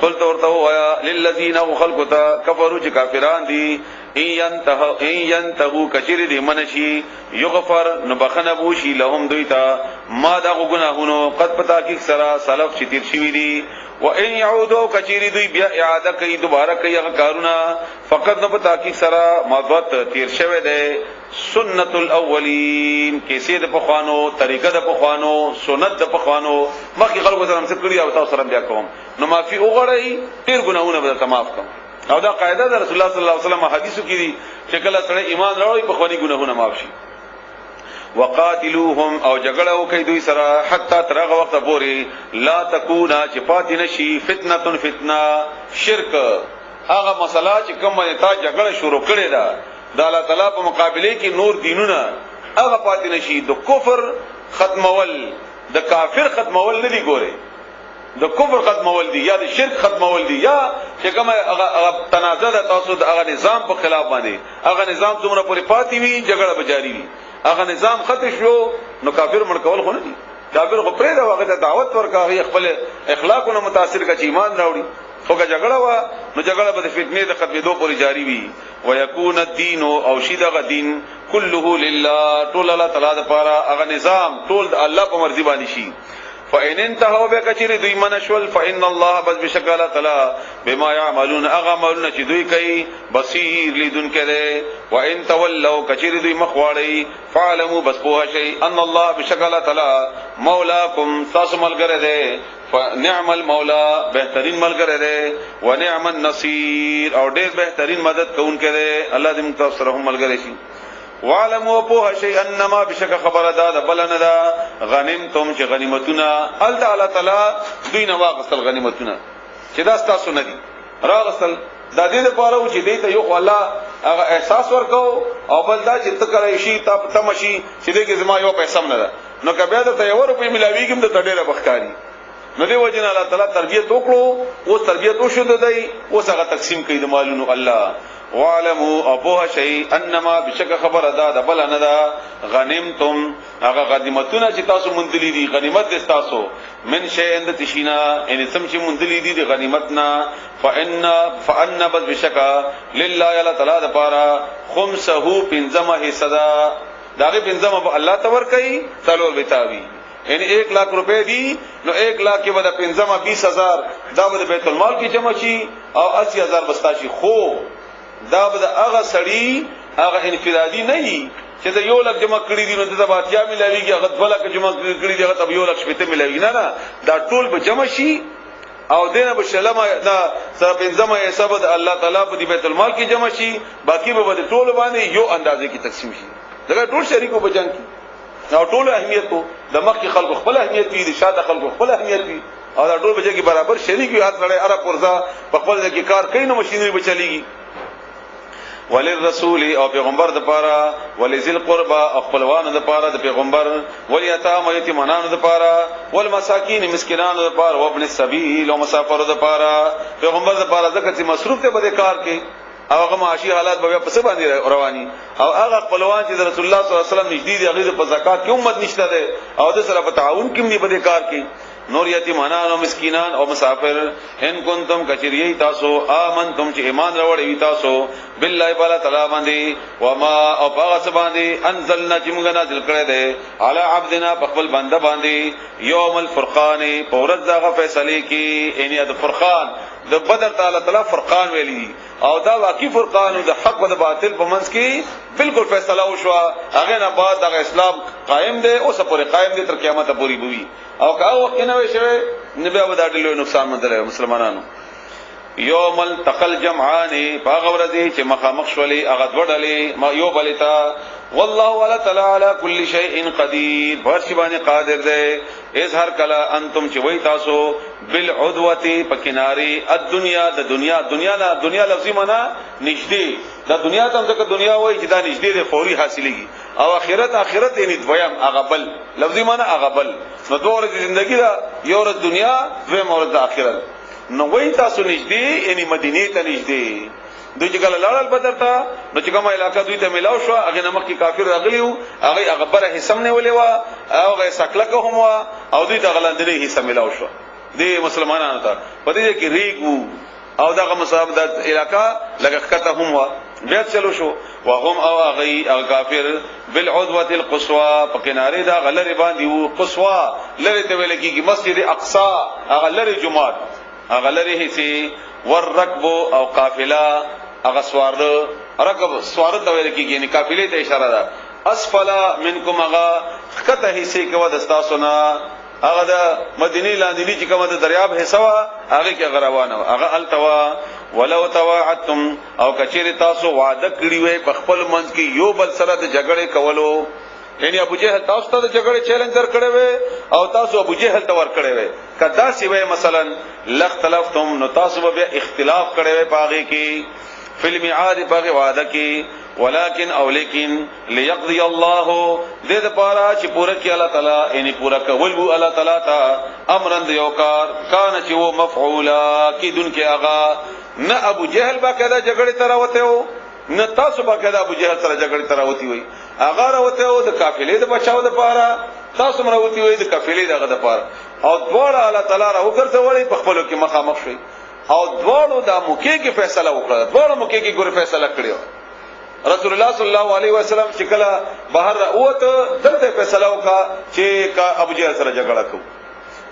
قلت ورته وایا للذین خلقتا کفروا چې کافران دي ان ينتهوا کثیر دي منشي یغفر نبخنه بوشي لهم دویتا ما دا غناهونو قد پتا کی سرا سلف چې تیر شوی دي و ان يعودوا کثیر دوی بیا اعاده کوي دوباره کوي هغه کارونه فقط نه پتا کی سرا مضبوط تیر شوی دی سنت الاولین کیسې د پخوانو طریقه د پخوانو سنت د پخوانو مخکې خلکو سره څه کړی او تاسو سره بیا کوم نو معافي وغړی ډیر ګناهونه به تماف کوم او دا قاعده د رسول الله صلی الله علیه وسلم حدیثو کې دي چې کله سره ایمان راوړي په خواني ګناهونه معاف شي وقاتلوهم او جګړه وکي دوی سره حتا ترغه وخت پورې لا تکونا چې پاتې نشي فتنه شرک هغه مسله چې کوم باندې تا جګړه شروع کړې ده د الله تعالی په مقابله کې نور دینونه هغه پاتې نشي د کفر ختمول د کافر ختمول نه دی ګوره د کفر ختمول دي یا د شرک ختمول دي یا چې کوم هغه تنازع د تاسو د هغه نظام په خلاف باندې هغه نظام څومره پورې پاتې وي جګړه به جاری وي هغه نظام ختم شو نو کافر مړکول خو نه دي کافر خو پرې دا هغه ته دعوت ورکاوي خپل اخلاقونه متاثر کا چې ایمان راوړي خو که جګړه وا نو جګړه به د فتنې د ختمېدو پورې جاری وي ويكون الدين او شيدغه دین كله لله طول الله تعالی د پاره هغه نظام ټول د الله په مرضی باندې شي فإن انتهوا بكثير دوی منشول فإن الله بس بشکل تعالی بما يعملون اغملون چې دوی کوي بصیر لیدون کړي وان تولوا کثير دوی مخواړي فعلموا بس په شي ان الله بشکل تعالی مولاکم تاسو ملګری دی فنعم المولا بهترین ملګری دی ونعم النصير او ډېر بهترین مدد کوونکی دی الله دې موږ تاسو سره هم ملګری شي وعلموا په شی انما بشک خبر ادا بلنه دا غنیمتم چې غنیمتونه ال تعالی تعالی دوی نه واغسل غنیمتونه چې دا تاسو نه دي راغسل د دې لپاره چې دې ته یو الله هغه احساس ورکو او بل دا چې تکړه شي تمشي چې دې کې زما یو پیسې نه ده نو کبه دا ته یو روپې ملاویږم د ډېره بخکاری نو دی وجنه الله تعالی تربیت وکړو او تربیت وشو دی او څنګه تقسیم کړي د مالونو الله وعلموا ابوها شيء انما بشک خبر ادا د بل نه دا غنیمتم هغه غنیمتونه چې تاسو مندلی دي غنیمت د تاسو من شي اند تشینا ان سم چې مندلی دي د غنیمتنا فان بس بشک لله یلا تعالی د پاره خمسه پنځمه صدا داغه پنځمه الله تور کوي تلور بتاوی یعنی 1 लाख रुपए دی نو 1 लाख کې ودا پنځمه 20000 دا د بیت المال کې جمع شي او 80000 بستا شي خو دا به هغه سړی هغه انفرادي نه وي چې دا یو لک جمع کړی دي نو د باتیا ملاویږي هغه 2 لک جمع کړی دي هغه تب یو لک شپته ملاویږي نه دا ټول به جمع شي او دینه به شلمه دا سره پنځمه حساب د الله تعالی په بیت المال کې جمع شي باقی به د ټول باندې یو اندازې کې تقسیم شي دا ټول شریکو بجان کی او ټول اهمیت کو د مخ خلکو خپل اهمیت وي د شاته خلکو خپل اهمیت وي او دا ټول بجې کې برابر شریک وي هر سره اره پرزا په خپل ځکه کار کوي نو ماشينري به چليږي وللرسول او پیغمبر د پاره ولذل قربا او خپلوان د پاره د پیغمبر ولیتام یتیمانان د پاره والمساکین مسکینان د پاره او ابن السبیل او مسافر د پاره پیغمبر د پاره ځکه چې مصروف ته بده کار کوي هغه معاشي حالات به په څه باندې رواني او هغه خپلوان چې رسول الله صلی الله علیه وسلم نږدې دي هغه په زکات کې امت نشته ده او د سره په تعاون کې دی بده کار کوي نور یتیمانان او مسکینان او مسافر ان کنتم کچریه تاسو امنتم چې ایمان راوړی تاسو بالله تعالی تعالی باندې وما او هغه باندې انزلنا چې موږ نازل کړی دی علی عبدنا خپل بنده باندې یوم الفرقان پورز دغه فیصله کې یعنی د فرقان د بدر تعالی تعالی فرقان ویلی او دا واقعي فرقان د حق او د باطل په منځ کې بالکل فیصله وشو هغه نه بعد د اسلام قائم دی او سپورې قائم دی تر قیامت پورې بوي او که وخت نه وي شوی نبي او دا ډېر نقصان مندل مسلمانانو یوم التقل جمعان باغورځي چې مخامخ شولې هغه وړلې ما یو بلتا والله ولا تعالی علی کل شیء قدیر ورشي باندې قادر دی اظهر کلا انتم چې وای تاسو بالعدوه پکناری الدنیا د دنیا لفظی معنا نږدې د دنیا ته ځکه دنیا وای چې دا نږدې ده فوري حاصلېږي او اخرت یعنی دویم اغبل لفظی معنا اغبل نو دوه ورځې ژوندۍ دا یو ورځ دنیا دویم ورځ د اخرت نو وای تاسو نږدې یعنی مدینه ته نږدې دوی چې کله لاړل بدر ته نو چې کومه علاقہ دوی ته ملاو شو هغه نمک کې کافر راغلیو هغه غبره حصم نه ولې وا هغه سکلکه هم وا او دوی ته غلندري حصہ ملاو شو دي مسلمانانو ته په دې کې ریګو او دغه مصاب د علاقہ لګخته هم وا بیا چلو شو وهم او هغه کافر بالعدوه القصوى په کناره دا غلری باندې وو قصوا لری ته ویل کېږي مسجد اقصا هغه لری جمعات هغه لری هي والركب او قافله هغه سوار رکب سوار ته ویل کېږي یعنی قافلې ته اشاره ده اسفل منکم هغه خطه هي کې ود استاسونه هغه د مدینه لاندې چې کومه د دریاب حصہ هغه کې غروانه هغه التوا ولو تواعدتم او کچیر تاسو وعده کړی وي په خپل منځ کې یو بل سره د جګړې کولو یعنی ابو جهل تاسو ته د جګړې چیلنج در کړی وي او تاسو ابو جهل ته ور کړی وي کدا سی وي مثلا لختلفتم نو تاسو به اختلاف کړی وي پاغي کې فی الميعاد پاغي وعده کې ولكن او لیکن ليقضي الله دې د پاره چې پوره کې الله تعالی یعنی پوره کول وو الله تعالی ته امرند یو کار کان چې وو مفعولا کې دن کې آغا نه ابو جهل با کدا جګړه تراوته وو نه تاسو با کدا ابو جهل سره جګړه تراوتی وي آغا راوته وو د قافلې د بچاو د پاره تاسو مروتی وي د قافلې دغه د پاره او دواړه الله تعالی را وګرځولې په خپلو کې مخامخ شي او دواړو د موکې کې فیصله وکړه دواړو موکې کې ګور فیصله کړو رسول الله صلی الله علیه وسلم چې کله بهر اوته دلته فیصله وکړه چې ابو جهل سره جګړه کو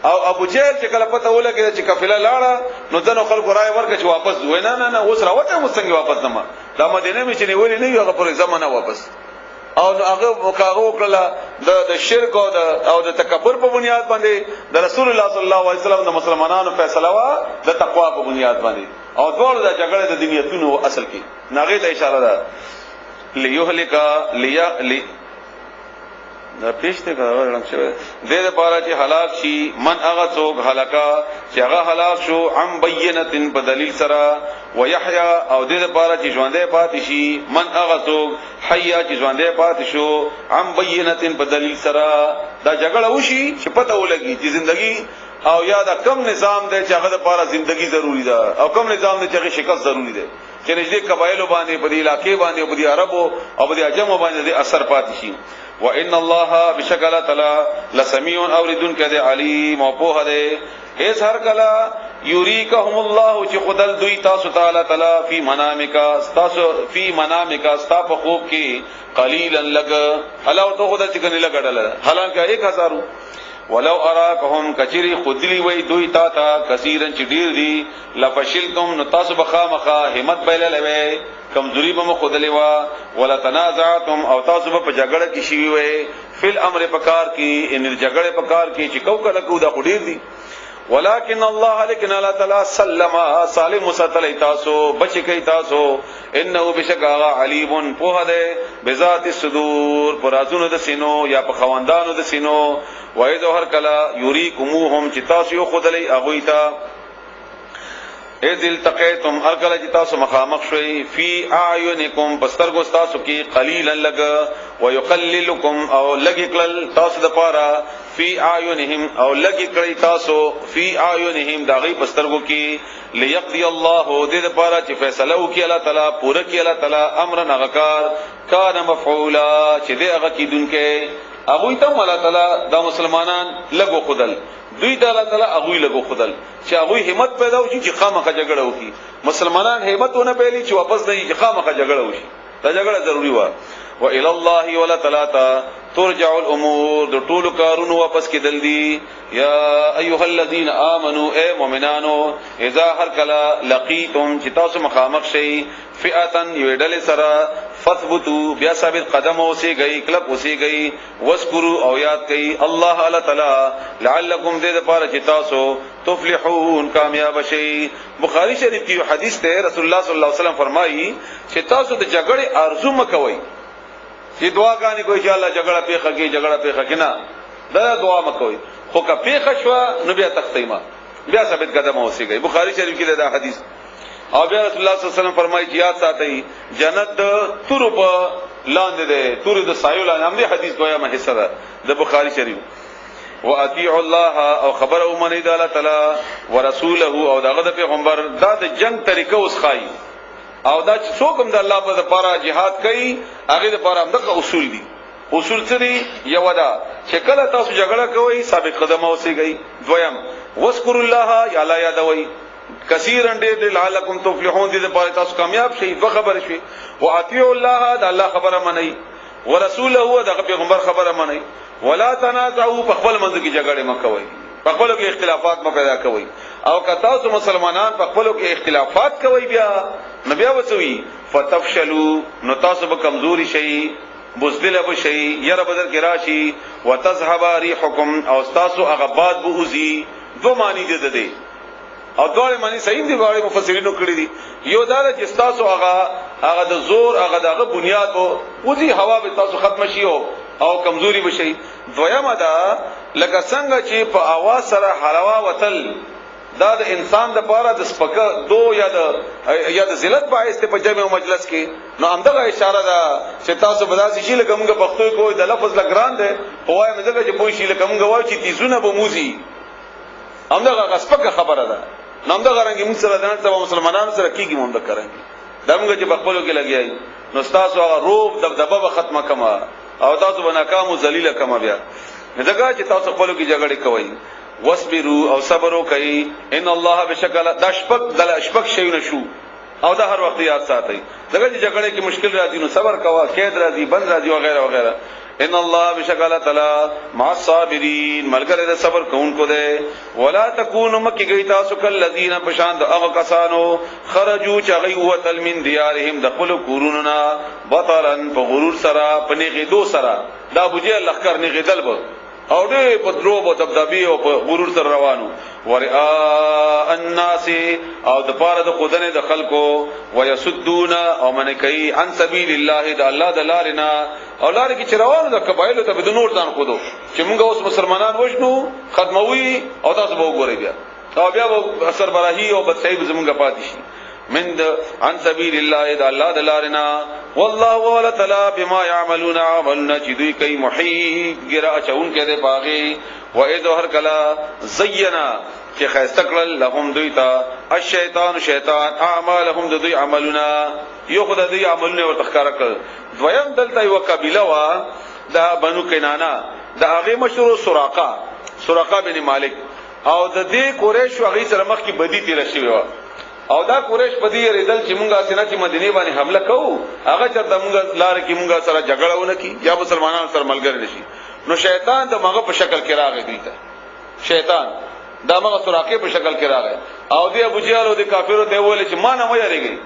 او ابو جهل چې کله پته ولګی چې قافله لاړه نو ځنو خلکو راي ورکړي چې واپس وای نه اوس راوته مستنګ واپس نه دا مدینه می چې نیولې نه یو هغه پر زمانہ واپس او هغه مکاغو کړه د شرک او د تکبر په بنیاد باندې د رسول الله صلی الله علیه وسلم د مسلمانانو فیصله وا د تقوا په بنیاد باندې او ټول د جګړې د دنیاتونو اصل کې ناغه ته اشاره ده لیهلک دا پېشته کاوه شوی د دې لپاره چې هلاک شي من هغه څوک هلاکا چې هغه هلاک شو عم بینتن په دلیل سره ويحيى او د دې لپاره چې ژوندې پاتې شي من هغه څوک حیا چې ژوندې پاتې شو عم بینتن په دلیل سره دا جګړه وشي چې پته ولګي چې ژوندۍ او یا دا کم نظام دی چې هغه لپاره ژوندۍ ضروری ده او کم نظام دی چې هغه شکست ضروری ده چې نږدې قبایلو باندې په دې علاقې باندې په دې عربو او په دې عجمو باندې اثر پاتې شي وان الله بشکل تعالی لسمیع اوریدن کده علیم او په ده هیڅ هر کلا یریکهم الله چې خدل دوی تاسو تعالی فی منامک تاسو فی منامک استا په خوب کې قلیلا لگ الله تو خدای چې کنه لګړل حالانکه 1000 ولو اراکهم کچری خودلی وای دوی تا کثیرن چې ډیر دي لفشلتم نو تاسو بخامخه همت بیللوي کمزوری به خودلی وا ولا تنازعتم او تاسو په جګړه کې شي وي فل امر پکار کې ان جګړه پکار کې چې کو کله کو دا خډیر دي ولكن الله لكن الله تعالی سلم سالم مستل تاسو بچ کی تاسو انه بشکا علیم په ده بذات الصدور پرازونو د سینو یا په خواندانو د سینو وای ظهر کلا یریکموهم چې تاسو یو خدلی اغویتا اذ التقیتم ارکل چې تاسو مخامخ شوي فی اعینکم بسترګو تاسو کې قلیلا لگ ويقللکم او لګکل تاسو د پاره فی اعینهم او لګکړی تاسو فی اعینهم داغي بسترګو کې ليقضي الله دې د پاره چې فیصله وکړي الله تعالی پوره کړي الله تعالی امر نغکار کان مفعولا چې دې هغه کې دونکو اغوی ته الله تعالی دا مسلمانان لګو خدل دوی ته الله تعالی اغوی لګو خدل چې اغوی همت پیدا وشي چې خامخه جګړه وکړي مسلمانان همتونه پیلي چې واپس نه چې خامخه جګړه وشي دا جګړه ضروری و و الى الله ولا تعالی ترجع الامور د ټولو کارونو واپس کېدل دي یا ایها الذين امنوا اے مؤمنانو اذا هر کلا لقیتم چې تاسو مخامخ شئ فئه یوډل سره فثبتوا بیا ثابت قدم اوسې گئی کلب اوسې گئی واذکروا او یاد کئ الله تعالی لعلکم دې لپاره چې تاسو تفلحون کامیاب شئ بخاری شریف کې حدیث ته رسول الله صلی الله علیه وسلم فرمایي چې تاسو د جګړې ارزو مکوئ چې دعاګانې کوي چې الله جګړه پیخه کې جګړه پیخه کې نه دا دعا مکوئ خو که پیخه شو نو بیا تختیما بیا ثابت قدم اوسېږي بخاری شریف کې دا حدیث او بیا رسول الله صلی الله علیه وسلم فرمایي چې یاد ساتئ جنت تور په لاندې ده تور د سایو لاندې هم دې حدیث دویمه حصہ ده د بخاری شریف واطیع الله او خبر او منی د الله تعالی ورسوله او دغه د پیغمبر دا د جنگ طریقه اوس خای او دا چې څوک هم د الله په لپاره jihad کوي هغه د لپاره دغه اصول دي. اصول څه دي؟ یو دا چې کله تاسو جګړه کوئ سابق قدم اوسئ. دویم واذکروا الله یا لا یادوي کثیرا ډېر لعلکم تفلحون دې لپاره تاسو کامیاب شئ. په خبره شي واطیعوا الله دا الله خبره منئ ورسوله دا پیغمبر خبره منئ ولا تنازعوا په خپل منځ کې جګړه مکوئ په خپل کې اختلافات مو پیدا کوئ. او که تاسو مسلمانان په خپل کې اختلافات کوئ بیا وسوي فتفشلوا نو تاسو به کمزوري شئ بزدل بشي ير بدر کې راشي وتذهب ريحكم او تاسو اغباد بو اوزي. دو معنی دي ده او دوه معنی صحیح دي غواړي مفسرینو کړی دي. یو دا چې تاسو هغه د زور هغه دغه بنیاد او اوزي هوا به تاسو ختم شي او کمزوري بشي. دویمه دا لکه څنګه چې په आवाज سره حلوا وتل دا د انسان د پاره د سپکه دو یا د ذلت باعث ته په جمع او مجلس کې نو همدغه اشاره ده چې تاسو بداسي شي لکه موږ پښتو کوی د لفظ لګران ده په وای مزګه چې پوي شي لکه موږ وای چې تیزونه به موزي همدغه سپکه خبره ده. نو همدغه رنګ موږ سره د مسلمانانو سره کیږي موږ کریں دا موږ چې په خپلو کې لګیای نو تاسو هغه روب دبدبه ختمه کما او تاسو بناکام او ذلیل کما بیا دغه چې تاسو خپلو کې جګړه کوي واصبروا او صبر وکئ ان الله بشکل د شپک شي نشو او دا هر وخت یاد ساتئ. دغه چې جګړه کې مشکل راځي نو صبر کوا قید راځي بند راځي وغیرہ وغیرہ. ان الله بشکل تعالی مع الصابرین ملګری د صبر کوونکو دی. ولا تکونوا مکی گئی تاسو کل الذین بشان د هغه کسانو خرجوا چغی وتل من دیارهم دخلوا کوروننا بطرا بغرور سرا پنیغه دو سرا دا بوجه لخر نه غدل بو او دې په دروب او دبدبي او په غرور سره روانو ورئاء الناس او د پاره د خدانه د خلکو ويسدون او من کوي عن سبيل الله د الله د لارنا او لار کې چروانو د قبایلو ته بدون نور ځان خودو چې موږ اوس مسلمانان وښنو ختموي او تاسو به وګورئ بیا او بیا به اثر برahي او بدصيب زمونږه پاتې شي من عن سبيل الله د الله د لارنا والله ولا تعالی بما يعملون عملنا چې دوی کوي محي ګرا چون کې ده باغي واذ هر کلا زینا چې خاستکل لهم دوی تا الشیطان شیطان اعمالهم دوی عملنا یو خدای دوی عملونه ورتخکار کړ. دویم دلته یو قبيله وا دا بنو کنانا دا هغه مشهور سراقه بن مالک او د دې قریش هغه سره مخ کې بدی تیر شوی و او دا قریش په دې ریدل چې مونږه سینه چې مدینه باندې حمله کوو هغه چرته مونږه لار کې مونږه سره جګړه ونه کی یا مسلمانانو سره ملګری نشي. نو شیطان د مغه په شکل کې راغی دی ته شیطان دا مغه سراقه په شکل کې راغی او دی ابو جهل او د کافرو ته ویل چې ما نه مې یریږي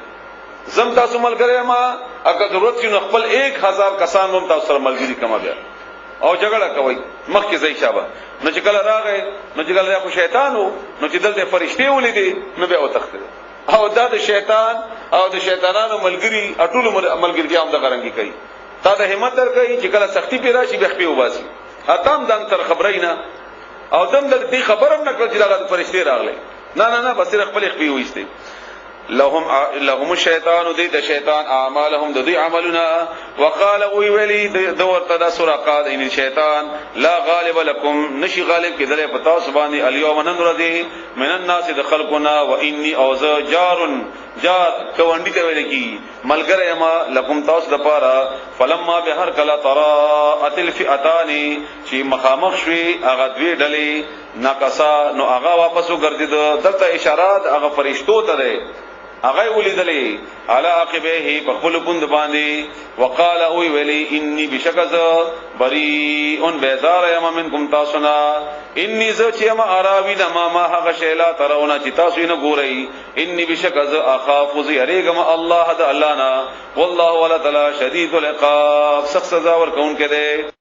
زم تاسو ملګری ما اګه ضرورت شي نو خپل 1000 کسان هم تاسو سره ملګری کما بیا او جګړه کوي مخکې ځای شابه. نو چې کله راغی نو چې کله خو شیطانو نو چې دلته فرشتي ولیدي نو بیا وتخته او دا د شیطان او د شیطانانو ملګری اټول ملګری هم د غرنګي کوي تا د همت در کوي چې کله سختی پیدا شي بخپي وباسي اتم دنګ تر خبرینا او دم د دې خبرم نه کړ چې دا فرشتي راغله نه بس خپل خپي وېسته. لهم الشیطان د شیطان اعمالهم د دوی عملنا وقال ویلی د ورته د سراقات ان شیطان لا غالب لكم نشي غالب کېدل په تاسو باندې اليوم ننرذي من الناس د خلقنا واني اوز جار کوندې ته ویل کی ملګری ما لكم تاسو د پاره فلما به هر کلا طرات الفئتان چې مخامخ شوي هغه دوی ډلې ناقصا نو هغه واپس وګرځید. دلته اشارات هغه فرشتو ته ده هغه ولیدلې علی عقبه په خپل پوند باندې وقال او ویلی انی بشکز بریء بیزار یم منکم تاسنا انی ذ چې ما اراوی د ما هغه شیلا ترونه چې تاسو نه ګورئ انی بشکز اخاف ذریګم الله د الله نا والله ولا تعالی شدید العقاب سخت سزا ورکون کې ده.